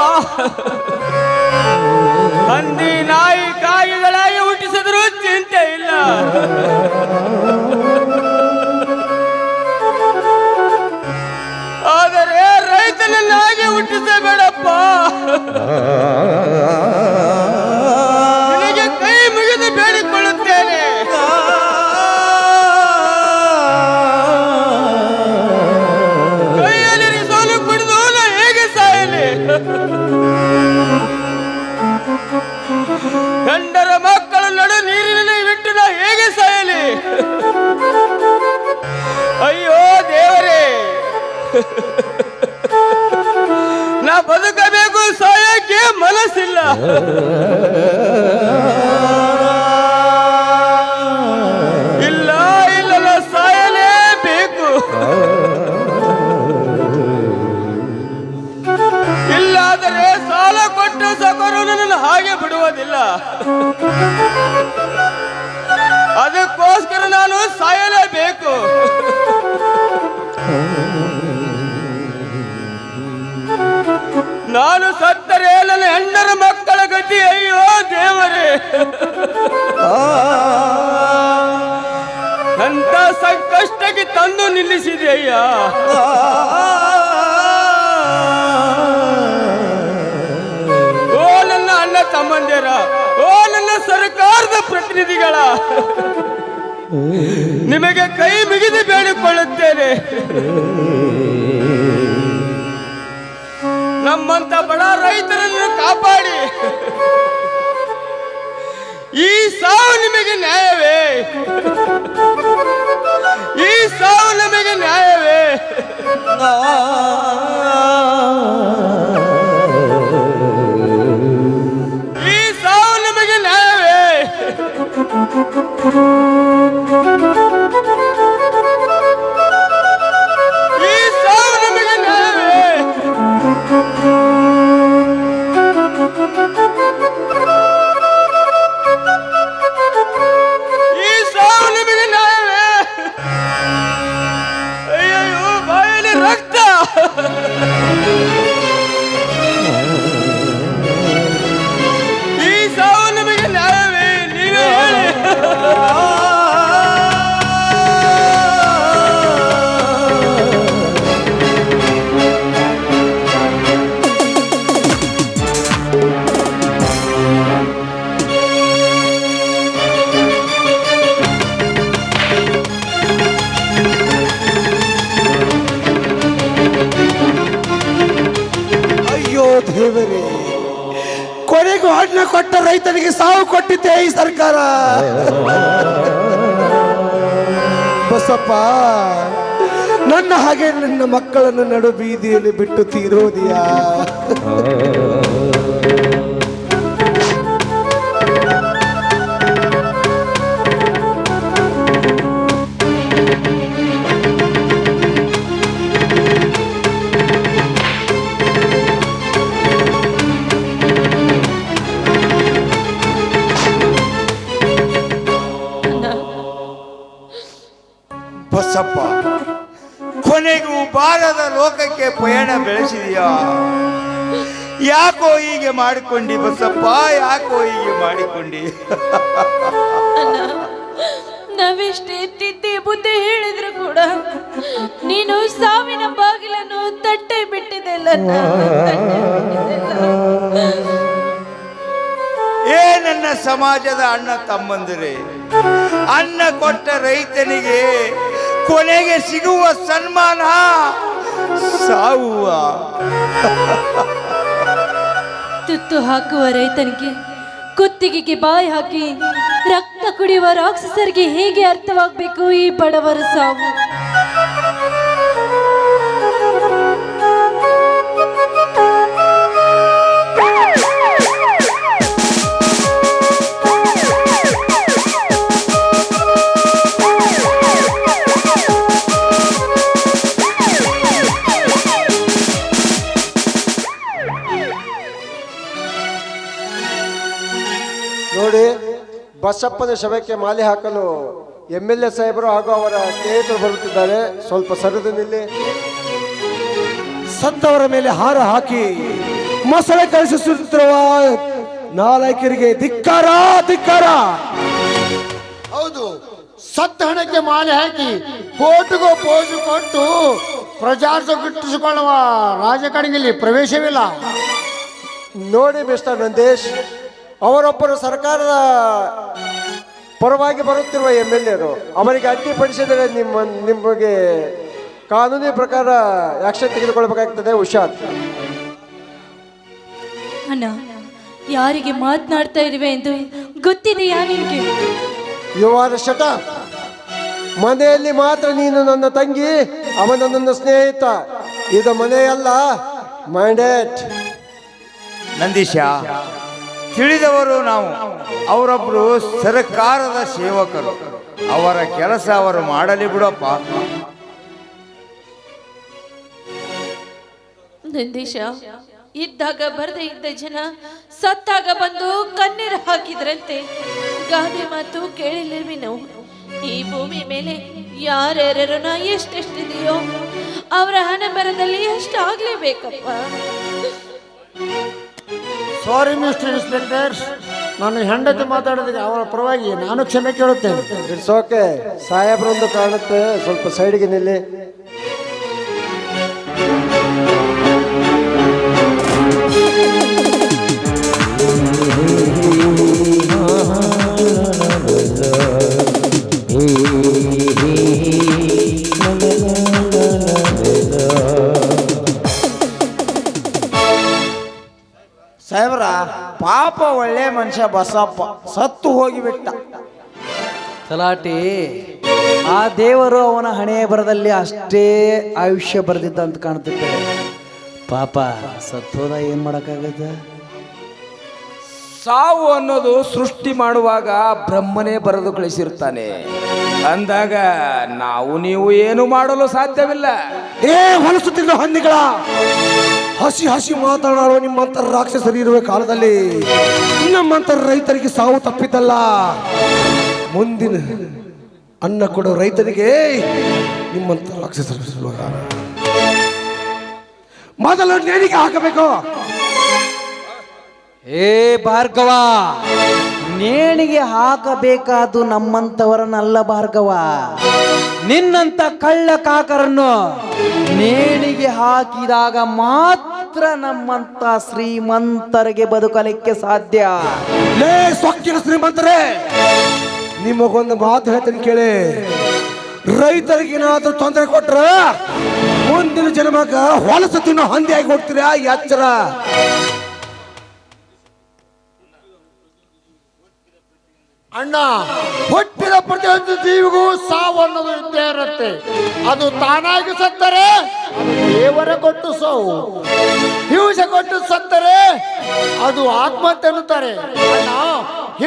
ಹಂದಿ ನಾಯಿ ಕಾಯಿಗಳಾಗಿ ಹುಟ್ಟಿಸಿದ್ರು ಚಿಂತೆ ಇಲ್ಲ. ಆದರೆ ರೈತನನ್ನಾಗಿ ಹುಟ್ಟಿಸಬೇಡಪ್ಪ. ನಿನಗೆ ಕೈ ಮುಗಿದು ಬೇಡಿಕೊಳ್ಳುತ್ತೇನೆ. ಕೈಯಲ್ಲಿ ಸೋಲು ಕುಡಿದು ನಾ ಹೇಗೆ ಸಾಯಲಿ? ಗಂಡರ ಮಕ್ಕಳ ನಡು ನೀರಿನಲ್ಲಿ ಬಿಟ್ಟು ನಾ ಹೇಗೆ ಸಾಯಲಿ? ಅಯ್ಯೋ ದೇವರೇ, ನಾ ಬದುಕಬೇಕು, ಸಾಯಕ್ಕೆ ಮನಸ್ಸಿಲ್ಲ. ಇಲ್ಲ ಇಲ್ಲ, ನಾ ಸಾಯಲೇಬೇಕು. ಇಲ್ಲಾದರೆ ಸಾಲ ಕೊಟ್ಟು ಸಕರು ನನ್ನನ್ನು ಹಾಗೆ ಬಿಡುವುದಿಲ್ಲ. ಅದಕ್ಕೋಸ್ಕರ ನಾನು ಸಾಯಲೇಬೇಕು. ನಾನು ಸತ್ತರೆ ನನ್ನ ಹೆಣ್ಣರ ಮಕ್ಕಳ ಗತಿ ಅಯ್ಯೋ ದೇವರೇ. ಅಂತ ಸಂಕಷ್ಟಕ್ಕೆ ತಂದು ನಿಲ್ಲಿಸಿದೆ ಅಯ್ಯ. ಓ ನನ್ನ ಅಣ್ಣ ತಮ್ಮಂದಿರ, ಓ ನನ್ನ ಸರ್ಕಾರದ ಪ್ರತಿನಿಧಿಗಳ, ನಿಮಗೆ ಕೈ ಮುಗಿದು ಬೇಡಿಕೊಳ್ಳುತ್ತೇನೆ. ನಮ್ಮಂತ ಬಡ ರೈತರನ್ನು ಕಾಪಾಡಿ. ಈ ಸಾವು ನಿಮಗೆ ನ್ಯಾಯವೇ? ಈ ಸಾವು ನಮಗೆ ನ್ಯಾಯವೇ? ಈ ಸಾವು ನಮಗೆ ನ್ಯಾಯವೇ? ಈ ಸಾವು ನಮಗೆ ನ್ಯಾಯವೇ? ಈ ಸಾವು ನಿಮಗೆ ನ್ಯಾಯವೇ? ಅಯ್ಯಯ್ಯೋ, ಬಾಯಲ್ಲಿ ರಕ್ತ. ಈ ಸಾವು ನಿಮಗೆ ನ್ಯಾಯವೇ? ನೀವೇ ಹೇಳಿ. ಅಯ್ಯೋ ದೇವರೇ, ಕೊನೆಗೂ ಹಣ್ಣ ಕೊಟ್ಟ ರೈತನಿಗೆ ಸಾವು ಕೊಟ್ಟಿದ್ದೆ ಈ ಸರ್ಕಾರ. ಬಸಪ್ಪ, ನನ್ನ ಹಾಗೆ ನನ್ನ ಮಕ್ಕಳನ್ನು ನಡು ಬೀದಿಯಲ್ಲಿ ಬಿಟ್ಟು ತೀರೋದಿಯಾ? ಬಸಪ್ಪ, ಕೊನೆಗೂ ಬಾರದ ಲೋಕಕ್ಕೆ ಪಯಣ ಬೆಳೆಸಿದೀಯಾ? ಯಾಕೋ ಹೀಗೆ ಮಾಡಿಕೊಂಡಿ ಬಸಪ್ಪ, ಯಾಕೋ ಹೀಗೆ ಮಾಡಿಕೊಂಡಿ? ಅಣ್ಣ, ನಾವೆಷ್ಟೇ ತಿದ್ದಿ ಬುದ್ಧಿ ಹೇಳಿದ್ರು ಕೂಡ ನೀನು ಸಾವಿನ ಬಾಗಿಲನ್ನು ತಟ್ಟೆ ಬಿಟ್ಟಿದೆಲ್ಲ. ಏ ನನ್ನ ಸಮಾಜದ ಅಣ್ಣ ತಮ್ಮಂದಿರೇ, ಅನ್ನ ಕೊಟ್ಟ ರೈತನಿಗೆ ಕೊನೆಗೆ ಸಿಗುವ ಸನ್ಮಾನ ಸಾವುವ. ತುತ್ತು ಹಾಕುವ ರೈತನಿಗೆ ಕುತ್ತಿಗೆಗೆ ಬಾಯಿ ಹಾಕಿ ರಕ್ತ ಕುಡಿಯುವ ರಾಕ್ಷಸರಿಗೆ ಹೇಗೆ ಅರ್ಥವಾಗಬೇಕು ಈ ಬಡವರ ಸಾವು? ನೋಡಿ, ಬಸಪ್ಪನ ಶವಕ್ಕೆ ಮಾಲೆ ಹಾಕಲು MLA ಸಾಹೇಬರು ಹಾಗೂ ಅವರ ಸ್ನೇಹಿತರು ಬರುತ್ತಿದ್ದಾರೆ. ಸ್ವಲ್ಪ ಸರಿದು ನಿಲ್ಲಿ. ಸತ್ತವರ ಮೇಲೆ ಹಾರ ಹಾಕಿ ಮೊಸಳೆ ಕಳಿಸುತ್ತಿರುವ ನಾಲಾಯಕರಿಗೆ ಧಿಕ್ಕಾರ, ಧಿಕ್ಕಾರ. ಹೌದು, ಸತ್ತ ಹಣಕ್ಕೆ ಮಾಲೆ ಹಾಕಿ ಕೋರ್ಟ್ಗೋ ಪೋಜು ಕೊಟ್ಟು ಪ್ರಜಾಸ ಗಿಟ್ಟಿಸಿಕೊಳ್ಳುವ ರಾಜಕಾರಣಿಯಲ್ಲಿ ಪ್ರವೇಶವಿಲ್ಲ. ನೋಡಿ ಮಿಸ್ಟರ್ ನಂದೇಶ್, ಅವರೊಬ್ಬರು ಸರ್ಕಾರದ ಪರವಾಗಿ ಬರುತ್ತಿರುವ MLA ಅವರಿಗೆ ಅಡ್ಡಿಪಡಿಸಿದರೆ ನಿಮಗೆ ಕಾನೂನಿನ ಪ್ರಕಾರ ಆಕ್ಷನ್ ತೆಗೆದುಕೊಳ್ಬೇಕಾಗ್ತದೆ. ಹುಷಾರ್. ಅಣ್ಣ, ಯಾರಿಗೆ ಮಾತನಾಡ್ತಾ ಇರುವೆ ಎಂದು ಗೊತ್ತಿದೆಯಾ ನಿನಗೆ? You are shut. ಮನೆಯಲ್ಲಿ ಮಾತ್ರ ನೀನು ನನ್ನ ತಂಗಿ, ಅವನ ನನ್ನ ಸ್ನೇಹಿತ. ಇದು ಮನೆಯಲ್ಲ, ಮೈಂಡೇಟ್. ನಂದೀಶ, ತಿಳಿದವರು ನಾವು. ಅವರೊಬ್ಬರು ಸರ್ಕಾರದ ಸೇವಕರು, ಅವರ ಕೆಲಸ ಅವರು ಮಾಡಲಿ ಬಿಡಪ್ಪ. ನಂದೀಶ, ಇದ್ದಾಗ ಬರದೇ ಇದ್ದ ಜನ ಸತ್ತಾಗ ಬಂದು ಕಣ್ಣೀರು ಹಾಕಿದ್ರಂತೆ. ಗಾದೆ ಮಾತು ಕೇಳಿಲ್ವಿ ನಾವು? ಈ ಭೂಮಿ ಮೇಲೆ ಯಾರ್ಯಾರ ಎಷ್ಟೆಷ್ಟಿದೆಯೋ ಅವರ ಹಣ ಬರದಲ್ಲಿ ಅಷ್ಟಾಗ್ಲೇಬೇಕಪ್ಪ. ಸಾರಿ ಮಿಸ್ಟರ್ ಇನ್ಸ್ಪೆಕ್ಟರ್, ನಾನು ಹೆಂಡತಿ ಮಾತಾಡೋದಕ್ಕೆ ಅವರ ಪರವಾಗಿ ನಾನು ಕ್ಷಮೆ ಕೇಳುತ್ತೇನೆ. It's okay. ಸಾಹೇಬ್ರೊಂದು ಕಾಣುತ್ತೆ, ಸ್ವಲ್ಪ ಸೈಡ್ಗೆ ನಿಲ್ಲಿ. ಸಾಹೇಬ್ರ, ಪಾಪ ಒಳ್ಳೆ ಮನುಷ್ಯ ಬಸಪ್ಪ ಸತ್ತು ಹೋಗಿಬಿಟ್ಟ. ತಲಾಟಿ, ಆ ದೇವರು ಅವನ ಹಣೆ ಬರದಲ್ಲಿ ಅಷ್ಟೇ ಆಯುಷ್ಯ ಬರೆದಿದ್ದ ಅಂತ ಕಾಣ್ತಿದ್ದೆ. ಪಾಪ ಸತ್ತೋದ ಏನ್ ಮಾಡಕ್ಕಾಗತ್ತ? ಸಾವು ಅನ್ನೋದು ಸೃಷ್ಟಿ ಮಾಡುವಾಗ ಬ್ರಹ್ಮನೇ ಬರೆದು ಕಳಿಸಿರ್ತಾನೆ. ಅಂದಾಗ ನಾವು ನೀವು ಏನು ಮಾಡಲು ಸಾಧ್ಯವಿಲ್ಲ. ಏ ಹೊಲಸುತ್ತಿದ್ದ ಹಂದಿಗಳ, ಹಸಿ ಹಸಿ ಮಾತನಾಡುವ ನಿಮ್ಮಂತರ ರಾಕ್ಷಸರು ಇರುವ ಕಾಲದಲ್ಲಿ ನಮ್ಮಂತರ ರೈತರಿಗೆ ಸಾವು ತಪ್ಪಿದ್ದಲ್ಲ. ಮುಂದಿನ ಅನ್ನ ಕೊಡೋ ರೈತರಿಗೆ ನಿಮ್ಮಂತರ ರಾಕ್ಷಸರು ಮೊದಲು ನೇಣಿಗೆ ಹಾಕಬೇಕು. ಏ ಭಾರ್ಗವ, ನೇಣಿಗೆ ಹಾಕಬೇಕಾದು ನಮ್ಮಂತವರನ್ನಲ್ಲ ಭಾರ್ಗವ, ನಿನ್ನಂತ ಕಳ್ಳ ಕಾಕರನ್ನು ನೇಣಿಗೆ ಹಾಕಿದಾಗ ಮಾತ್ರ ನಮ್ಮಂತ ಶ್ರೀಮಂತರಿಗೆ ಬದುಕಲಿಕ್ಕೆ ಸಾಧ್ಯ. ಲೇ ಸೊಕ್ಕಿನ ಶ್ರೀಮಂತರೇ, ನಿಮಗೊಂದು ಮಾತು ಹೇಳ್ತೀನಿ ಕೇಳಿ. ರೈತರಿಗೆ ಏನಾದ್ರೂ ತೊಂದರೆ ಕೊಟ್ರ ಮುಂದಿನ ಜನ್ಮಕ್ಕ ಹೊಲಸು ತಿನ್ನೋ ಹಂದಿ ಆಗಿ ಹೋಗ್ತೀರಾ? ಎಚ್ಚರ. ಅಣ್ಣ, ಹುಟ್ಟಿದ ಪ್ರತಿಯೊಂದು ಜೀವಿಗೂ ಸಾವು ಅನ್ನೋದು ಇದ್ದೇ ಇರುತ್ತೆ. ಅದು ತಾನಾಗಿ ಸತ್ತರೆ ಅದು ದೇವರ ಕೊಟ್ಟು ಸಾವು, ಹಿಂಸೆ ಕೊಟ್ಟು ಸತ್ತರೆ ಅದು ಆತ್ಮಹತ್ಯೆ ಅನ್ನುತ್ತಾರೆ. ಅಣ್ಣ,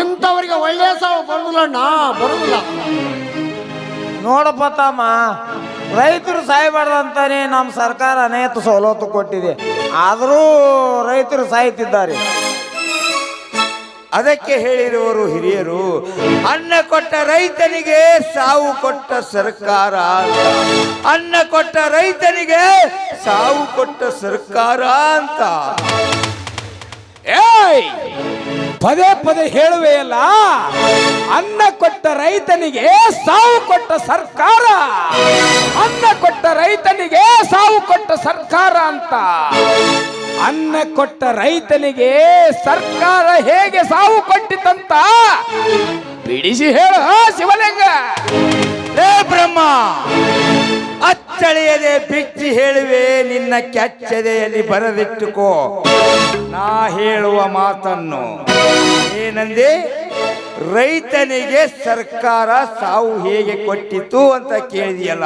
ಇಂಥವರಿಗೆ ಒಳ್ಳೆಯ ಸಾವು ಬರುದಿಲ್ಲ ಅಣ್ಣ, ಬರುದಿಲ್ಲ. ನೋಡಪ್ಪ ತಮ್ಮ, ರೈತರು ಸಾಯಬಾರ್ದಂತಾನೆ ನಮ್ಮ ಸರ್ಕಾರ ಅನೇಕ ಸವಲತ್ತು ಕೊಟ್ಟಿದೆ. ಆದರೂ ರೈತರು ಸಾಯ್ತಿದ್ದಾರೆ. ಅದಕ್ಕೆ ಹೇಳಿರುವರು ಹಿರಿಯರು, ಅನ್ನ ಕೊಟ್ಟ ರೈತನಿಗೆ ಸಾವು ಕೊಟ್ಟ ಸರ್ಕಾರ ಅಂತ. ಅನ್ನ ಕೊಟ್ಟ ರೈತನಿಗೆ ಸಾವು ಕೊಟ್ಟ ಸರ್ಕಾರ ಅಂತ. ಏಯ್, ಪದೇ ಪದೇ ಹೇಳುವೆಯಲ್ಲ, ಅನ್ನ ಕೊಟ್ಟ ರೈತನಿಗೆ ಸಾವು ಕೊಟ್ಟ ಸರ್ಕಾರ, ಅನ್ನ ಕೊಟ್ಟ ರೈತನಿಗೆ ಸಾವು ಕೊಟ್ಟ ಸರ್ಕಾರ ಅಂತ. ಅನ್ನ ಕೊಟ್ಟ ರೈತನಿಗೆ ಸರ್ಕಾರ ಹೇಗೆ ಸಾವು ಕೊಟ್ಟಿತಂತ ಬಿಡಿಸಿ ಹೇಳು ಶಿವಲಿಂಗ. ಹೇ ಬ್ರಹ್ಮ, ಅಚ್ಚಳಿಯದೆ ಬಿಚ್ಚಿ ಹೇಳುವೆ, ನಿನ್ನ ಕೆಚ್ಚದೆಯಲ್ಲಿ ಬರೆದಿಟ್ಟುಕೋ ನಾ ಹೇಳುವ ಮಾತನ್ನು. ಏನಂದೆ? ರೈತನಿಗೆ ಸರ್ಕಾರ ಸಾವು ಹೇಗೆ ಕೊಟ್ಟಿತು ಅಂತ ಕೇಳಿದೆಯಲ್ಲ,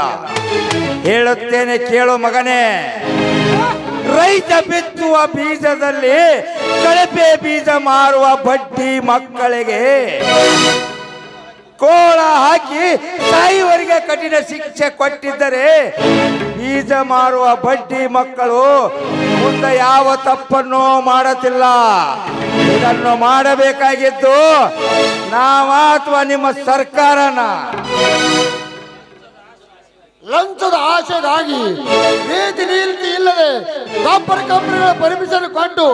ಹೇಳುತ್ತೇನೆ ಕೇಳೋ ಮಗನೇ. ರೈತ ಬಿತ್ತುವ ಬೀಜದಲ್ಲಿ ಕಳಪೆ ಬೀಜ ಮಾರುವ ಬಡ್ಡಿ ಮಕ್ಕಳಿಗೆ ಕೋಳ ಹಾಕಿ ಸಾಯುವವರೆಗೆ ಕಠಿಣ ಶಿಕ್ಷೆ ಕೊಟ್ಟಿದ್ದರೆ, ಬೀಜ ಮಾರುವ ಬಡ್ಡಿ ಮಕ್ಕಳು ಮುಂದೆ ಯಾವ ತಪ್ಪನ್ನು ಮಾಡುತ್ತಿಲ್ಲ. ಇದನ್ನು ಮಾಡಬೇಕಾಗಿದ್ದು ನಾವ ಅಥವಾ ನಿಮ್ಮ ಸರ್ಕಾರನ? ಲಂಚದ ಆಶೆಗಾಗಿ ನೀತಿ ನೀತಿ ಇಲ್ಲದೆ ರಬ್ಬರ್ ಕಂಪನಿಗಳ ಪರ್ಮಿಷನ್ ಕೊಟ್ಟು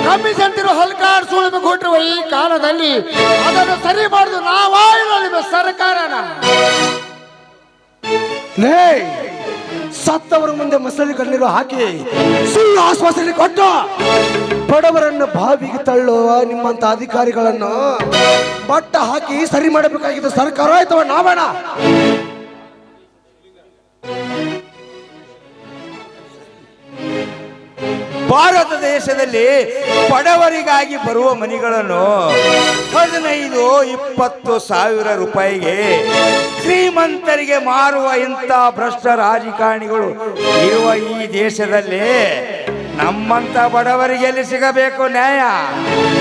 ಕಮಿಷನ್ ತಿರುವ ಹಲ್ಕಾಡ್ ಸುಳಿಮೆ ಕೊಟ್ಟಿರುವ ಈ ಕಾಲದಲ್ಲಿ ಅದನ್ನು ಸರಿ ಮಾಡುದು ನಾವಾ ಇಲ್ಲ ನಿಮ್ಮ ಸರ್ಕಾರನ? ಲೇ, ಸತ್ತವರ ಮುಂದೆ ಮಸಳಿ ಕಣ್ಣೀರು ಹಾಕಿ ಸುಳ್ಳು ಆಶ್ವಾಸನೆ ಕೊಟ್ಟು ಬಡವರನ್ನು ಬಾವಿಗೆ ತಳ್ಳುವ ನಿಮ್ಮಂತ ಅಧಿಕಾರಿಗಳನ್ನು ಬಟ್ಟ ಹಾಕಿ ಸರಿ ಮಾಡಬೇಕಾಗಿದ್ದು ಸರ್ಕಾರ ಅಥವಾ ನಾವೇಣ? ಭಾರತ ದೇಶದಲ್ಲಿ ಬಡವರಿಗಾಗಿ ಬರುವ ಮನೆಗಳನ್ನು 15-20 ಸಾವಿರ ರೂಪಾಯಿಗೆ ಶ್ರೀಮಂತರಿಗೆ ಮಾರುವ ಇಂಥ ಭ್ರಷ್ಟ ರಾಜಕಾರಣಿಗಳು ಇರುವ ಈ ದೇಶದಲ್ಲಿ ನಮ್ಮಂತ ಬಡವರಿಗೆ ಎಲ್ಲಿ ಸಿಗಬೇಕು ನ್ಯಾಯ?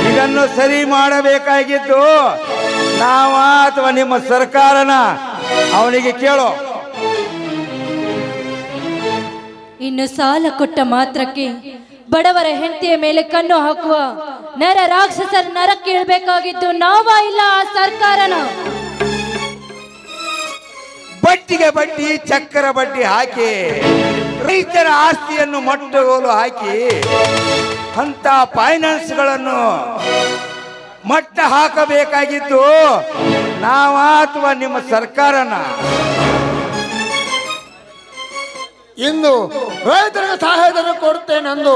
ಇದನ್ನು ಸರಿ ಮಾಡಬೇಕಾಗಿದ್ದು ನಾವ ಅಥವಾ ನಿಮ್ಮ ಸರ್ಕಾರನ? ಅವನಿಗೆ ಕೇಳೋ. ಇನ್ನು ಸಾಲ ಕೊಟ್ಟ ಮಾತ್ರಕ್ಕೆ ಬಡವರ ಹೆಂಡತಿಯ ಮೇಲೆ ಕಣ್ಣು ಹಾಕುವ ನರ ರಾಕ್ಷಸರ ನರಕ್ಕೆ ಇಳ್ಬೇಕಾಗಿದ್ದು ನಾವಾ ಇಲ್ಲ ಆ ಸರ್ಕಾರನ? ಬಡ್ಡಿಗೆ ಬಡ್ಡಿ, ಚಕ್ರ ಬಡ್ಡಿ ಹಾಕಿ ರೈತರ ಆಸ್ತಿಯನ್ನು ಮಟ್ಟಗೋಲು ಹಾಕಿ ಅಂತ ಫೈನಾನ್ಸ್ಗಳನ್ನು ಮಟ್ಟ ಹಾಕಬೇಕಾಗಿದ್ದು ನಾವ ಅಥವಾ ನಿಮ್ಮ ಸರ್ಕಾರನ? ಇಂದು ರೈತರಿಗೆ ಸಹಾಯಧನ ಕೊಡುತ್ತೇನೆಂದು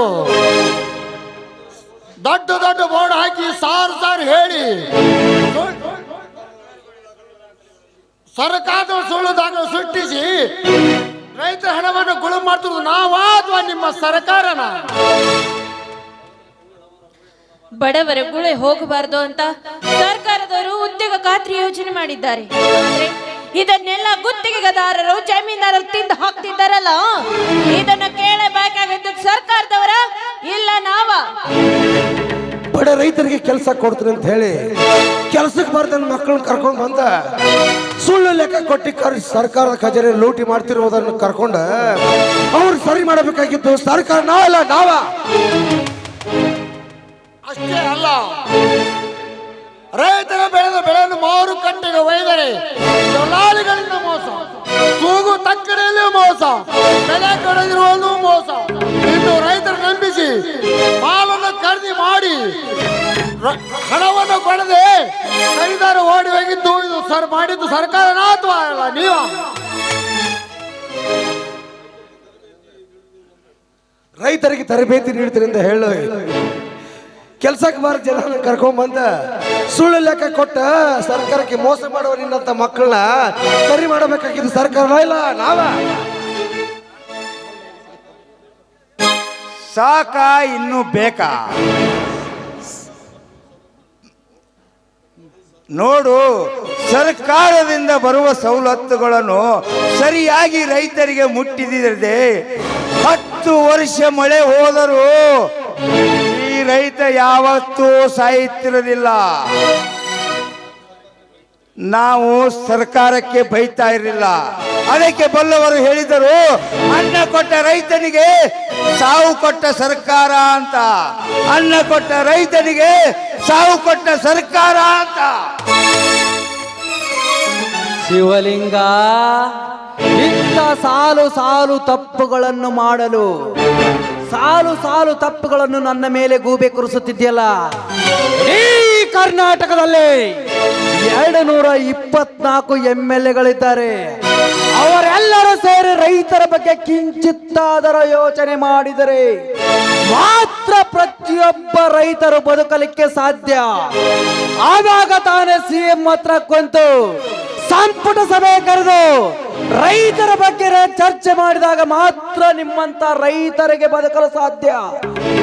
ದೊಡ್ಡ ದೊಡ್ಡ ಬೋರ್ಡ್ ಹಾಕಿ ಸಾರು ಹೇಳಿ ಸರ್ಕಾರದ ಸುಳ್ಳು ದಾಖಲೆ ಸೃಷ್ಟಿಸಿ ರೈತರ ಹಣವನ್ನು ಗುಳು ಮಾಡ್ತಿರೋದು ನಾವಾ ಅಥವಾ ನಿಮ್ಮ ಸರ್ಕಾರನ? ಬಡವರ ಗುಳೆ ಹೋಗಬಾರ್ದು ಅಂತ ಸರ್ಕಾರದವರು ಉದ್ಯೋಗ ಖಾತ್ರಿ ಯೋಜನೆ ಮಾಡಿದ್ದಾರೆ. ಆದ್ರೆ ಇದನ್ನೆಲ್ಲ ಗುತ್ತಿಗೆದಾರರು, ಜಮೀನ್ದಾರರು ತಿಂದು ಹಾಕ್ತಿದ್ದಾರಲ್ಲ, ಇದನ್ನ ಕೇಳಬೇಕಾಗಿದ್ದು ಸರ್ಕಾರದವರ ಇಲ್ಲ ನಾವ? ಬಡ ರೈತರಿಗೆ ಕೆಲಸ ಕೊಡ್ತೀನಿ ಅಂತ ಹೇಳಿ ಕೆಲಸಕ್ಕೆ ಬರ್ದ ಮಕ್ಕಳನ್ನ ಕರ್ಕೊಂಡು ಬಂದ ಸುಳ್ಳು ಲೆಕ್ಕ ಕೊಟ್ಟಿ ಸರ್ಕಾರದ ಖಜಾನೆ ಲೂಟಿ ಮಾಡ್ತಿರುವುದನ್ನು ಕರ್ಕೊಂಡ ಅವ್ರು ಸರಿ ಮಾಡಬೇಕಾಗಿದ್ದು ಸರ್ಕಾರ ನಾವಲ್ಲ ನಾವ? ಅಷ್ಟೇ ಅಲ್ಲ, ರೈತರ ಬೆಳೆದ ಬೆಳೆಯನ್ನು ಮಾರುಕಟ್ಟೆಗೆ ಒಯ್ದರೆ ದಲ್ಲಾಳಿಗಳಿಂದ ಮೋಸ, ತೂಗು ತಕ್ಕಡೆಯಲ್ಲೂ ಮೋಸ, ಬೆಲೆ ಕಳೆದಿರುವಲ್ಲೂ ಮೋಸ. ಇನ್ನು ರೈತರು ನಂಬಿಸಿ ಮಾಲನ್ನು ಖರೀದಿ ಮಾಡಿ ಹಣವನ್ನು ಕೊಡದೆ ಖರೀದಾರ ಓಡಿ ಹೋಗಿದ್ದು ಇದು ಮಾಡಿದ್ದು ಸರ್ಕಾರನ ಅಥವಾ ಅಲ್ಲ ನೀವ? ರೈತರಿಗೆ ತರಬೇತಿ ನೀಡ್ತೀನಿ ಅಂತ ಹೇಳು ಕೆಲಸಕ್ಕೆ ಬಾರ ಜನ ಕರ್ಕೊಂಡ್ ಬಂದ ಸುಳ್ಳು ಲೆಕ್ಕ ಕೊಟ್ಟ ಸರ್ಕಾರಕ್ಕೆ ಮೋಸ ಮಾಡುವ ನಿನ್ನಂತ ಮಕ್ಕಳನ್ನ ಸರಿ ಮಾಡಬೇಕಾಗಿದ್ದು ಸರ್ಕಾರ ಇಲ್ಲ ನಾವ? ಸಾಕ ಇನ್ನು ಬೇಕಾ? ನೋಡು, ಸರ್ಕಾರದಿಂದ ಬರುವ ಸವಲತ್ತುಗಳನ್ನು ಸರಿಯಾಗಿ ರೈತರಿಗೆ ಮುಟ್ಟಿದಿರದೆ 10 ವರ್ಷ ಮಳೆ ಹೋದರೂ ಈ ರೈತ ಯಾವತ್ತೂ ಸಾಯುತ್ತಿರಲಿಲ್ಲ. ನಾವು ಸರ್ಕಾರಕ್ಕೆ ಬೈತಾ ಇರಲಿಲ್ಲ. ಅದಕ್ಕೆ ಬಲ್ಲವರು ಹೇಳಿದರು, ಅನ್ನ ಕೊಟ್ಟ ರೈತನಿಗೆ ಸಾವು ಕೊಟ್ಟ ಸರ್ಕಾರ ಅಂತ. ಅನ್ನ ಕೊಟ್ಟ ರೈತನಿಗೆ ಸಾವು ಕೊಟ್ಟ ಸರ್ಕಾರ ಅಂತ. ಶಿವಲಿಂಗ, ಇಂಥ ಸಾಲು ಸಾಲು ತಪ್ಪುಗಳನ್ನು ಮಾಡಲು ಸಾಲು ಸಾಲು ತಪ್ಪುಗಳನ್ನು ನನ್ನ ಮೇಲೆ ಗೂಬೆ ಕುರಿಸುತ್ತಿದೆಯಲ್ಲ. ಈ ಕರ್ನಾಟಕದಲ್ಲಿ 224 MLA-ಗಳಿದ್ದಾರೆ. ಅವರೆಲ್ಲರೂ ಸೇರಿ ರೈತರ ಬಗ್ಗೆ ಕಿಂಚಿತ್ತಾದರೂ ಯೋಚನೆ ಮಾಡಿದರೆ ಮಾತ್ರ ಪ್ರತಿಯೊಬ್ಬ ರೈತರು ಬದುಕಲಿಕ್ಕೆ ಸಾಧ್ಯ. ಆವಾಗ ತಾನೇ CM ಹತ್ರ ಕುಂತು ಸಂಪುಟ ಸಭೆ ಕರೆದು ರೈತರ ಬಗ್ಗೆ ಚರ್ಚೆ ಮಾಡಿದಾಗ ಮಾತ್ರ ನಿಮ್ಮಂತ ರೈತರಿಗೆ ಬದುಕಲು ಸಾಧ್ಯ.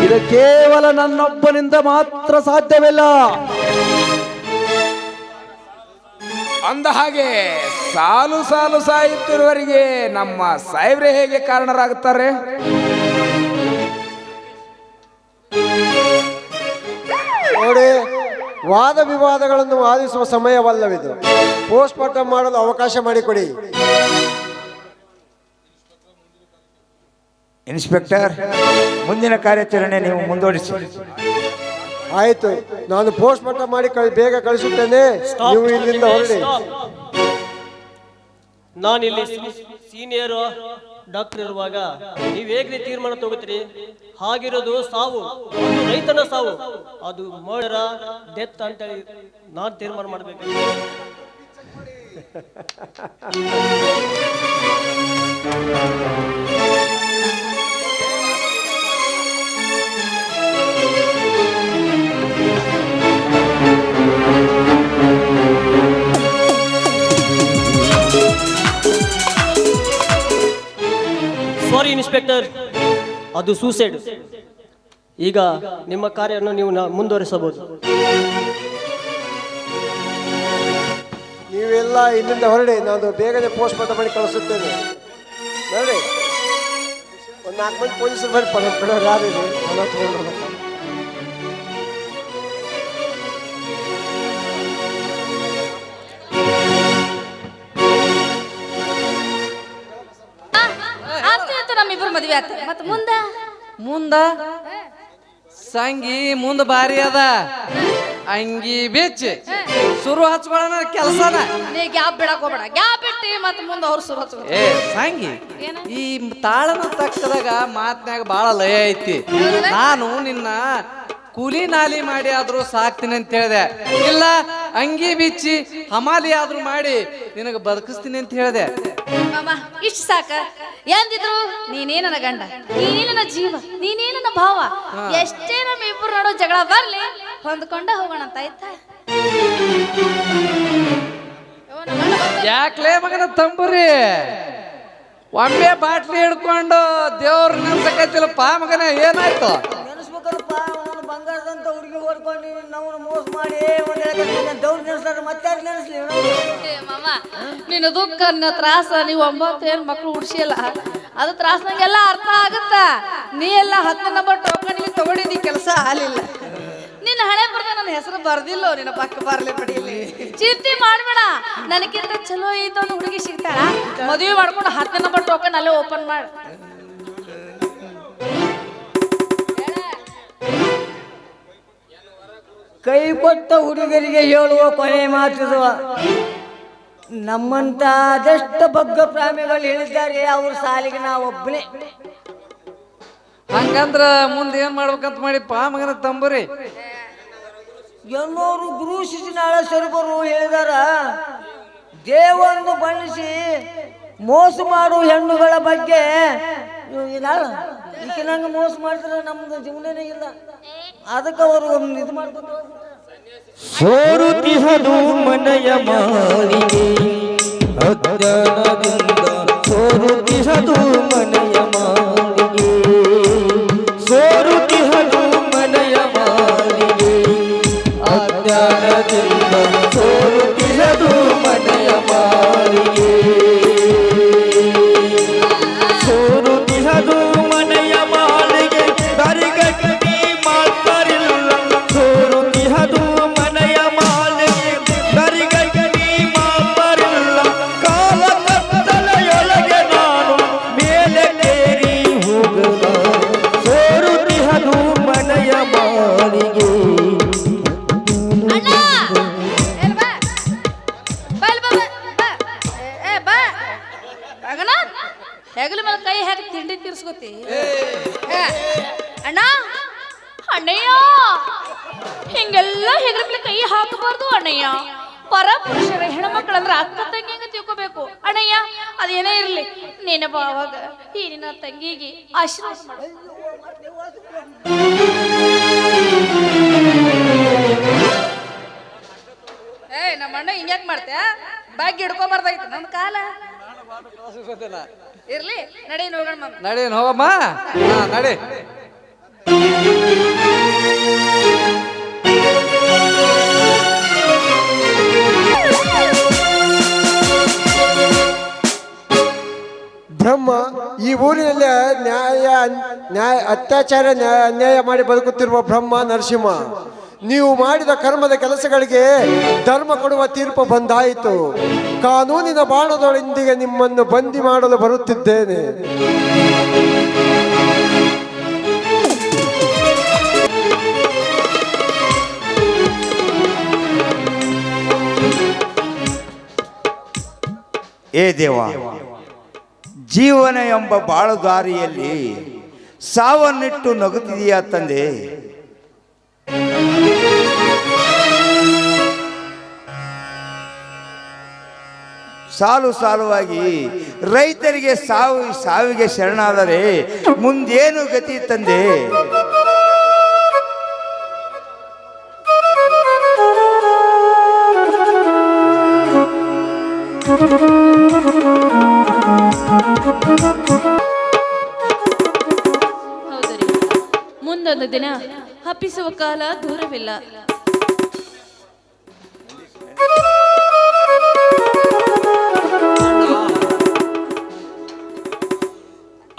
ಇದು ಕೇವಲ ನನ್ನೊಬ್ಬನಿಂದ ಮಾತ್ರ ಸಾಧ್ಯವಿಲ್ಲ. ಅಂದ ಹಾಗೆ ಸಾಲು ಸಾಲು ಸಾಯುತ್ತಿರುವವರಿಗೆ ನಮ್ಮ ಸಾಹೇಬ್ರೆ ಹೇಗೆ ಕಾರಣರಾಗುತ್ತಾರೆ? ನೋಡಿ, ವಾದ ವಿವಾದಗಳನ್ನು ವಾದಿಸುವ ಸಮಯವಲ್ಲವಿದು. ಪೋಸ್ಟ್ ಮಾರ್ಟಮ್ ಮಾಡಲು ಅವಕಾಶ ಮಾಡಿಕೊಡಿ. ಇನ್ಸ್ಪೆಕ್ಟರ್, ಮುಂದಿನ ಕಾರ್ಯಾಚರಣೆ ನೀವು ಮುಂದುವರಿಸಿ. ಆಯ್ತು, ನಾನು ಪೋಸ್ಟ್ ಮಾರ್ಟಮ್ ಮಾಡಿ ಬೇಗ ಕಳಿಸುತ್ತೇನೆ. ನೀವು ಇಲ್ಲಿಂದ ಹೊರಡಿ. ನಾನಿಲ್ಲಿ ಸೀನಿಯರ್ ಡಾಕ್ಟರ್ ಇರುವಾಗ ನೀವು ಹೇಗೆ ತೀರ್ಮಾನ ತಗೋತೀರಿ? ಹಾಗಿರೋದು ಸಾವು, ಅದು ರೈತನ ಸಾವು, ಅದು ಮರ್ಡರ ಡೆತ್ ಅಂತೇಳಿ ನಾನು ತೀರ್ಮಾನ ಮಾಡಬೇಕು. ಸಾರಿ ಇನ್ಸ್ಪೆಕ್ಟರ್, ಅದು ಸೂಸೈಡ್. ಈಗ ನಿಮ್ಮ ಕಾರ್ಯವನ್ನು ನೀವು ಮುಂದುವರಿಸಬಹುದು. ನೀವೆಲ್ಲ ಇಲ್ಲಿಂದ ಹೊರಡಿ. ನಾನು ಬೇಗನೆ ಪೋಸ್ಟ್ ಮಾರ್ಟಮ್ ಮಾಡಿ ಕಳಿಸುತ್ತೇನೆ. ನೋಡಿ, ಒಂದು 4 ಮಂದಿ ಪೊಲೀಸರು ಬರೀ ಬಿಡೋರು ಯಾರಿದೆ ಎಲ್ಲ ತಗೊಂಡು. ನಮ್ಮಿಬ್ರು ಮದ್ವೆ ಆತ. ಮತ್ ಮುಂದ ಸಂಗಿ ಮುಂದ ಬಾರಿ ಅದ. ಅಂಗಿ ಬೆಚ್ಚಿ ಶುರು ಹಚ್ಕೊಳ್ಳೋಣ ಕೆಲಸನ. ನೀ ಗ್ಯಾಪ್ ಬಿಡಕ್ ಹೋಗ್ಬೇಡ. ಗ್ಯಾಪ್ ಬಿಟ್ಟಿ ಮತ್ ಮುಂದ ಅವ್ರು ಶುರು ಹಚ್ಕೊ. ಏ ಸಂಗಿ, ಈ ತಾಳನ ತಕ್ಕದಾಗ ಮಾತ್ನ್ಯಾಗ ಬಾಳ ಲಯ ಐತಿ. ನಾನು ನಿನ್ನ ಕೂಲಿ ನಾಲಿ ಮಾಡಿ ಆದ್ರೂ ಸಾಕ್ತೀನಿ ಅಂತ ಹೇಳಿದೆ. ಇಲ್ಲ, ಅಂಗಿ ಬಿಚ್ಚಿ ಹಮಾಲಿ ಆದ್ರೂ ಮಾಡಿ ನಿನಗೆ ಬದುಕಿಸ್ತೀನಿ ಅಂತ ಹೇಳಿದೆ. ಮಾಮ, ಇಷ್ಟ ಸಾಕ. ಎಂದಿದ್ರು ನೀನೇ ನನ್ನ ಗಂಡ, ನೀನೇ ನನ್ನ ಜೀವ, ನೀನೇ ನನ್ನ ಭಾವ. ಎಷ್ಟೇ ನಮ್ಮ ಇಬ್ಬರು ನಡು ಜಗಳ ಬರ್ಲಿ, ಹೊಂದ್ಕೊಂಡ ಹೋಗೋಣ ಅಂತ ಆಯ್ತಾ? ಯಾಕ್ಲೇ ಮಗನ ತಂಬುರಿ, ಒಮ್ಮೆ ಬಾಟ್ಲಿ ಹಿಡ್ಕೊಂಡು ದೇವ್ರ ನೆನ್ಸಕೈತಿಲ್ಲಪ್ಪ ಮಗನ, ಏನಾಯ್ತು? ನೆನೆಸ್ಬೇಕಲ್ಲಪ್ಪ, ಅವನು ಬಂಗಾರದಂತ ಹುಡುಗಿ ಹೊಡ್ಕೊಂಡು ನಾವು ಮೋಸ ಮಾಡಿ ದೌಡ್ ನೆನೆಸ್ತಾರೆ. ಮತ್ತೆ ನೆನೆಸ್ಲಿ ಮಾಮ, ನಿನ್ನ ದುಃಖ, ನಿನ್ನ ತ್ರಾಸ, ನೀವು 9 ಏನ್ ಮಕ್ಳು ಉಡ್ಸಿಯಲ್ಲ, ಅದು ತ್ರಾಸ ನಂಗೆಲ್ಲ ಅರ್ಥ ಆಗತ್ತ. ನೀ ಎಲ್ಲ 10 ನಂಬರ್ ಟೋಕನ್ ತಗೊಂಡಿದ್ದಿ, ಕೆಲಸ ಆಗಲಿಲ್ಲ. ನಿನ್ನ ಹಣೆ ಬರ್ದ ನನ್ನ ಹೆಸರು ಬರ್ದಿಲ್ಲ, ನಿನ್ನ ಪಕ್ಕ ಬರ್ಲಿ ಪಡೀಲಿ. ಚಿಂತೆ ಮಾಡ್ಬೇಡ, ನನಗಿಂತ ಚಲೋ ಐತ ಒಂದು ಹುಡುಗಿ ಸಿಗ್ತಾಳ. ಮದುವೆ ಮಾಡ್ಕೊಂಡು 10 ನಂಬರ್ ಟೋಕನ್ ಅಲ್ಲೇ ಓಪನ್ ಮಾಡ. ಕೈ ಕೊಟ್ಟ ಹುಡುಗರಿಗೆ ಹೇಳುವ ಕೊನೆ ಮಾತಿದು. ನಮ್ಮಂತ ಅದೆಷ್ಟು ಬಗ್ಗ ಪ್ರಾಣಿಗಳು ಹೇಳಿದ್ದಾರೆ, ಅವ್ರ ಸಾಲಿಗೆ ನಾವು ಒಬ್ಬನೇ. ಹಂಗಂದ್ರ ಮುಂದೆ ಏನ್ ಮಾಡ್ಬೇಕಂತ ಮಾಡಿಪ್ಪ ಮಗನ ತಂಬುರಿ? ಎಲ್ಲರೂ ಗುರು ಶಿಶುನಾಳ ಸರಿಬರು ಹೇಳಿದಾರ, ದೇವನ್ನು ಬಣ್ಣಿಸಿ ಮೋಸ ಮಾಡುವ ಹೆಣ್ಣುಗಳ ಬಗ್ಗೆ. ಈಕೆ ನಂಗೆ ಮೋಸ ಮಾಡಿದ್ರೆ ನಮ್ದು ಜೀವನನೇ ಇಲ್ಲ. ಅದಕ್ಕೆ ಅವರು ಇದು ಮಾಡ್ಕೊಂಡು ಸೋರುತಿಹದು ಮನೆಯ ಮಾರಿಗೆ ಅಜ್ಞಾನದಿಂದ, ಸೋರುತಿಹದು ಮನೆಯ ಮಾರಿಗೆ, ಸೋರುತಿಹದು ಮನೆಯ ಮಾರಿಗೆ ಅಜ್ಞಾನದಿಂದ, ಸೋರುತಿಹದು ಮನೆಯ ಮಾರಿಗೆ, ಸೋರುತಿಹದು ಮನೆಯ ಮಾಳಿಗೆ ದರಿಗಟ್ಟಿ ಮಾತಾರಿಲ್ಲ, ಸೋರುತಿಹದು ಮನೆಯ ಮಾಳಿಗೆ ದರಿಗಟ್ಟಿ ಹೆಗಲ ಮೇಲೆ ಕೈ ಹಾಕಿ ತಿಂಡಿ ತೀರ್ಸ್ಕೊತಿ ಅಣ್ಣ ಅಣ್ಣಯ್ಯ ಹಿಂಗೆಲ್ಲ ಹೆಗಲ ಮೇಲೆ ಕೈ ಹಾಕಬಾರ್ದು ಅಣ್ಣಯ್ಯ. ಪರಪುರುಷರ ಹೆಣ್ಮಕ್ಳಂದ್ರೆ ಅಕ್ಕ ತಂಗಿ ಹಂಗ ತಿಳ್ಕೋಬೇಕು ಅಣ್ಣಯ್ಯ. ಅದೇನೇ ಇರ್ಲಿ ನೀನ ಬಾವಾಗ ಈ ನಿನ್ನ ತಂಗಿಗೆ ಆಶೀರ್ವಾದ ಮಾಡು. ನಮ್ಮ ಅಣ್ಣ ಹಿಂಗ್ಯಾಕ್ ಮಾಡ್ತೆ ಬಾಗಿ ಹಿಡ್ಕೊಬಾರ್ದಾಯ್ತು ನನ್ನ ಕಾಲ. ಇರ್ಲಿ ನಡಿ ಹೋಗೋಣ. ನಡಿ ಹೋಗಮ್ಮ, ನಡಿ. ಬ್ರಹ್ಮ ಈ ಊರಿನಲ್ಲಿ ಅತ್ಯಾಚಾರ ಅನ್ಯಾಯ ಮಾಡಿ ಬದುಕುತ್ತಿರುವ ಬ್ರಹ್ಮ ನರಸಿಂಹ, ನೀವು ಮಾಡಿದ ಕರ್ಮದ ಕೆಲಸಗಳಿಗೆ ಧರ್ಮ ಕೊಡುವ ತೀರ್ಪು ಬಂದಾಯಿತು. ಕಾನೂನಿನ ಬಾಣದೊಂದಿಗೆ ನಿಮ್ಮನ್ನು ಬಂದಿ ಮಾಡಲು ಬರುತ್ತಿದ್ದೇನೆ. ಏ ದೇವ, ಜೀವನ ಎಂಬ ಬಾಳುದಾರಿಯಲ್ಲಿ ಸಾವನ್ನಿಟ್ಟು ನಗುತ್ತಿದೆಯಾ ತಂದೆ? ಸಾಲು ಸಾಲುವಾಗಿ ರೈತರಿಗೆ ಸಾವಿಗೆ ಶರಣಾದರೆ ಮುಂದೇನು ಗತಿ ತಂದೆ? ಹೌದು ರೀ, ಮುಂದೊಂದು ದಿನ ಹಪ್ಪಿಸುವ ಕಾಲ ದೂರವಿಲ್ಲ.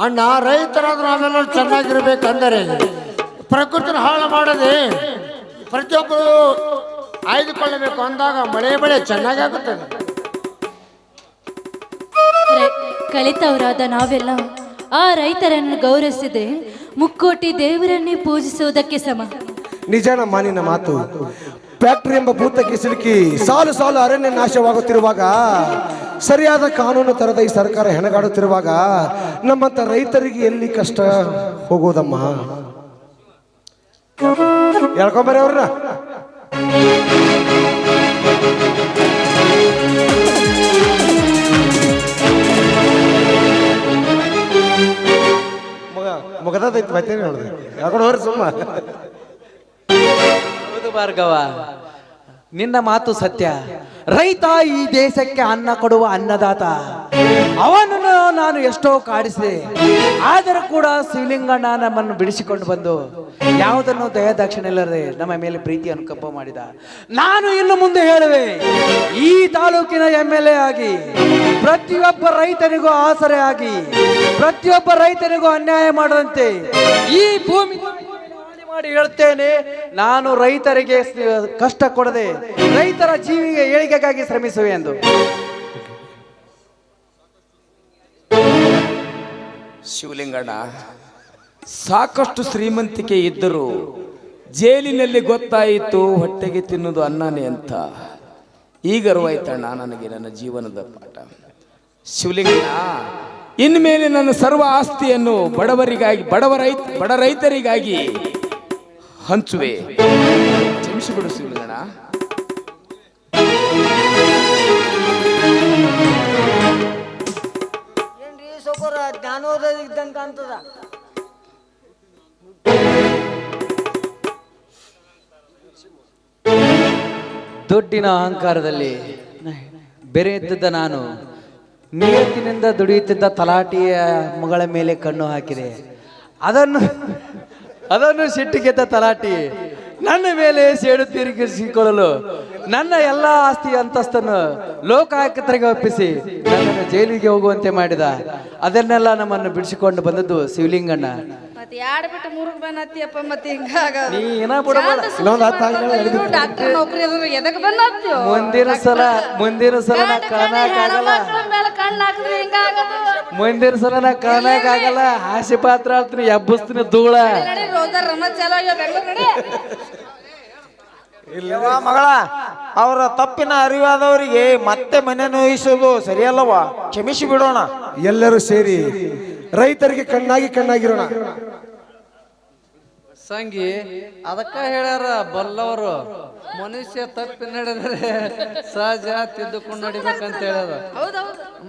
ಅಣ್ಣ, ರೈತರಾದ್ರೂ ನಾವೆಲ್ಲರೂ ಚೆನ್ನಾಗಿರ್ಬೇಕಂದರೆ ಪ್ರಕೃತಿನ ಹಾಳು ಮಾಡದೆ ಪ್ರತಿಯೊಬ್ಬರು ಆಯ್ದುಕೊಳ್ಳಬೇಕು ಅಂದಾಗ ಮಳೆ ಬೆಳೆ ಚೆನ್ನಾಗಾಗುತ್ತದೆ. ಕಲಿತವರಾದ ನಾವೆಲ್ಲ ಆ ರೈತರನ್ನು ಗೌರವಿಸಿದೆ ಮುಕ್ಕೋಟಿ ದೇವರನ್ನೇ ಪೂಜಿಸುವುದಕ್ಕೆ ಸಮ. ನಿಜಾನ ಮಾನಿನ ಮಾತು. ಫ್ಯಾಕ್ಟರಿ ಎಂಬ ಭೂತಕ್ಕೆ ಸಿಲುಕಿ ಸಾಲು ಸಾಲು ಅರಣ್ಯ ನಾಶವಾಗುತ್ತಿರುವಾಗ, ಸರಿಯಾದ ಕಾನೂನು ತರದ ಈ ಸರ್ಕಾರ ಹೆಣಗಾಡುತ್ತಿರುವಾಗ ನಮ್ಮಂತ ರೈತರಿಗೆ ಎಲ್ಲಿ ಕಷ್ಟ ಹೋಗೋದಮ್ಮ? ಹೇಳ್ಕೊಂಬರಿ ಅವ್ರನ್ನ. ಮುಗದೈತಿ ಬರ್ತೇನೆ ನೋಡಿದೆ ಯಾಕಡೆ ಹೋರಿ ಸುಮ್ಮ. ಹೌದು ಭಾರ್ಗವ, ನಿನ್ನ ಮಾತು ಸತ್ಯ. ರೈತ ಈ ದೇಶಕ್ಕೆ ಅನ್ನ ಕೊಡುವ ಅನ್ನದಾತ. ಅವನನ್ನು ನಾನು ಎಷ್ಟೋ ಕಾಡಿಸಿದೆ, ಆದರೂ ಕೂಡ ಶಿವಲಿಂಗಣ್ಣ ನಮ್ಮನ್ನು ಬಿಡಿಸಿಕೊಂಡು ಬಂದು ಯಾವುದನ್ನು ದಯಾದಾಕ್ಷಿಣ್ಯ ಇಲ್ಲದೆ ನಮ್ಮ ಮೇಲೆ ಪ್ರೀತಿ ಅನುಕಂಪ ಮಾಡಿದ. ನಾನು ಇನ್ನು ಮುಂದೆ ಹೇಳುವೆ, ಈ ತಾಲೂಕಿನ MLA ಆಗಿ ಪ್ರತಿಯೊಬ್ಬ ರೈತನಿಗೂ ಆಸರೆ ಆಗಿ ಪ್ರತಿಯೊಬ್ಬ ರೈತನಿಗೂ ಅನ್ಯಾಯ ಮಾಡದಂತೆ ಈ ಭೂಮಿ ಮಾಡಿ ಹೇಳ್ತೇನೆ. ನಾನು ರೈತರಿಗೆ ಕಷ್ಟ ಕೊಡದೆ ರೈತರ ಜೀವಿಗೆ ಏಳಿಗೆಗಾಗಿ ಶ್ರಮಿಸುವೆ ಎಂದು. ಶಿವಲಿಂಗಣ್ಣ, ಸಾಕಷ್ಟು ಶ್ರೀಮಂತಿಕೆ ಇದ್ದರೂ ಜೈಲಿನಲ್ಲಿ ಗೊತ್ತಾಯಿತು ಹೊಟ್ಟೆಗೆ ತಿನ್ನೋದು ಅನ್ನನೇ ಅಂತ. ಈಗ ಅರಿವಾಯ್ತಣ್ಣ ನನಗೆ ನನ್ನ ಜೀವನದ ಪಾಠ. ಶಿವಲಿಂಗಣ್ಣ, ಇನ್ಮೇಲೆ ನನ್ನ ಸರ್ವ ಆಸ್ತಿಯನ್ನು ಬಡ ರೈತರಿಗಾಗಿ ಹಂಚುವೆ. ಕ್ಷಮಿಸಿಬಿಡು ಶಿವಲಿಂಗಣ್ಣ. ಏನ್ರಿ ಸೊಕರ ಜ್ಞಾನೋದಯ ಇದ್ದಂಗೆ ಕಾಣ್ತದ. ದುಡ್ಡಿನ ಅಹಂಕಾರದಲ್ಲಿ ಬೆರೆಯುತ್ತಿದ್ದ ನಾನು ನಿಯತ್ತಿನಿಂದ ದುಡಿಯುತ್ತಿದ್ದ ತಲಾಟಿಯ ಮಗಳ ಮೇಲೆ ಕಣ್ಣು ಹಾಕಿದೆ. ಅದನ್ನು ಸಿಟ್ಟಿಗೆದ್ದ ತಲಾಟಿ ನನ್ನ ಮೇಲೆ ಸೇಡು ತೀರಿಸಿಕೊಳ್ಳಲು ನನ್ನ ಎಲ್ಲ ಆಸ್ತಿ ಅಂತಸ್ತನ್ನು ಲೋಕಾಯುಕ್ತರಿಗೆ ಒಪ್ಪಿಸಿ ನನ್ನನ್ನು ಜೈಲಿಗೆ ಹೋಗುವಂತೆ ಮಾಡಿದ. ಅದನ್ನೆಲ್ಲ ನಮ್ಮನ್ನು ಬಿಡಿಸಿಕೊಂಡು ಬಂದದ್ದು ಶಿವಲಿಂಗಣ್ಣ. ಮತ್ತೆ ಯಾಡ್ ಬಿಟ್ಟು ಮೂರಕ್ಕೆ ಬಂದತ್ತಿಯಪ್ಪ, ಮತ್ತೆ ಹಿಂಗಾಗ ನೀ ಏನ ಬಿಡಬೇಡ. ಡಾಕ್ಟರ್ ನೌಕರಿ ಅದ್ರ ಎದಕ್ಕೆ ಬಂದತ್ತೀವ? ಮುಂದಿನ ಸಲ ನಾ ಕಾಣಕ್ಕಾಗಲ್ಲ. ಮುಂದಿನ ಸಲ ನಾ ಕಾಣಕ್ಕಾಗಲ್ಲ. ಹಾಸ್ಯ ಪಾತ್ರ ಆಡ್ತೀನಿ, ಎಬ್ಬಸ್ತೀನಿ ಧೂಳ. ರೋಜರ್ ರಮ ಚಾಲೋ ಆಗ್ಯಾವ ಬೆಂಗಳೂರು ನಡಿ. ಯವ್ವ ಮಗಳ, ಅವರ ತಪ್ಪಿನ ಅರಿವಾದವರಿಗೆ ಮತ್ತೆ ಮನೆ ನೋಯಿಸೋದು ಸರಿಯಲ್ಲವಾ? ಕ್ಷಮಿಸಿ ಬಿಡೋಣ. ಎಲ್ಲರೂ ಸೇರಿ ರೈತರಿಗೆ ಕಣ್ಣಾಗಿರೋಣ. ಸಂಗಿ ಅದಕ್ಕ ಹೇಳ್ಯಾರ ಬಲ್ಲವರು, ಮನುಷ್ಯ ತಪ್ಪಿ ನಡೆದರೆ ಸಹಜ ತಿದ್ದುಕೊಂಡು ನಡಿಬೇಕಂತ ಹೇಳ್ಯಾರ.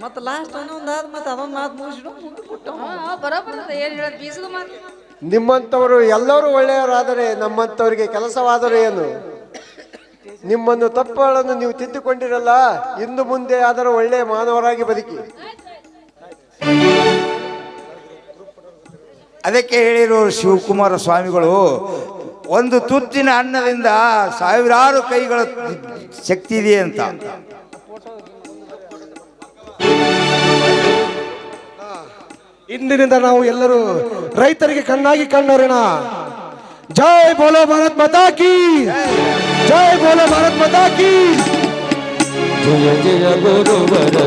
ಮತ್ತ ಲಾಸ್ಟ್ ಅನ್ನೊಂದಾದ್ ಮತ್ತೆ ಅದೊಂದು ಮಾತು ಮುಗಿಸಿಡು. ನಿಮ್ಮಂಥವರು ಎಲ್ಲರೂ ಒಳ್ಳೆಯವರಾದರೆ ನಮ್ಮಂಥವರಿಗೆ ಕೆಲಸವಾದರೆ ಏನು? ನಿಮ್ಮನ್ನು ತಪ್ಪುಗಳನ್ನು ನೀವು ತಿದ್ದುಕೊಂಡಿರಲ್ಲ, ಇನ್ನು ಮುಂದೆ ಆದರೂ ಒಳ್ಳೆಯ ಮಾನವರಾಗಿ ಬದುಕಿ. ಅದಕ್ಕೆ ಹೇಳಿರೋರು ಶಿವಕುಮಾರ ಸ್ವಾಮಿಗಳು, ಒಂದು ತುತ್ತಿನ ಅನ್ನದಿಂದ ಸಾವಿರಾರು ಕೈಗಳ ಶಕ್ತಿ ಇದೆ ಅಂತ. ಇಂದಿನಿಂದ ನಾವು ಎಲ್ಲರೂ ರೈತರಿಗೆ ಕಣ್ಣೋರೋಣ. ಜೈ ಬೋಲೋ ಭಾರತ್ ಮಾತಾ ಕಿ ಜೈ, ಬೋಲೋ ಭಾರತ್ ಮಾತಾ ಕಿ ಜಯ ಜಯ ಗುರುವರ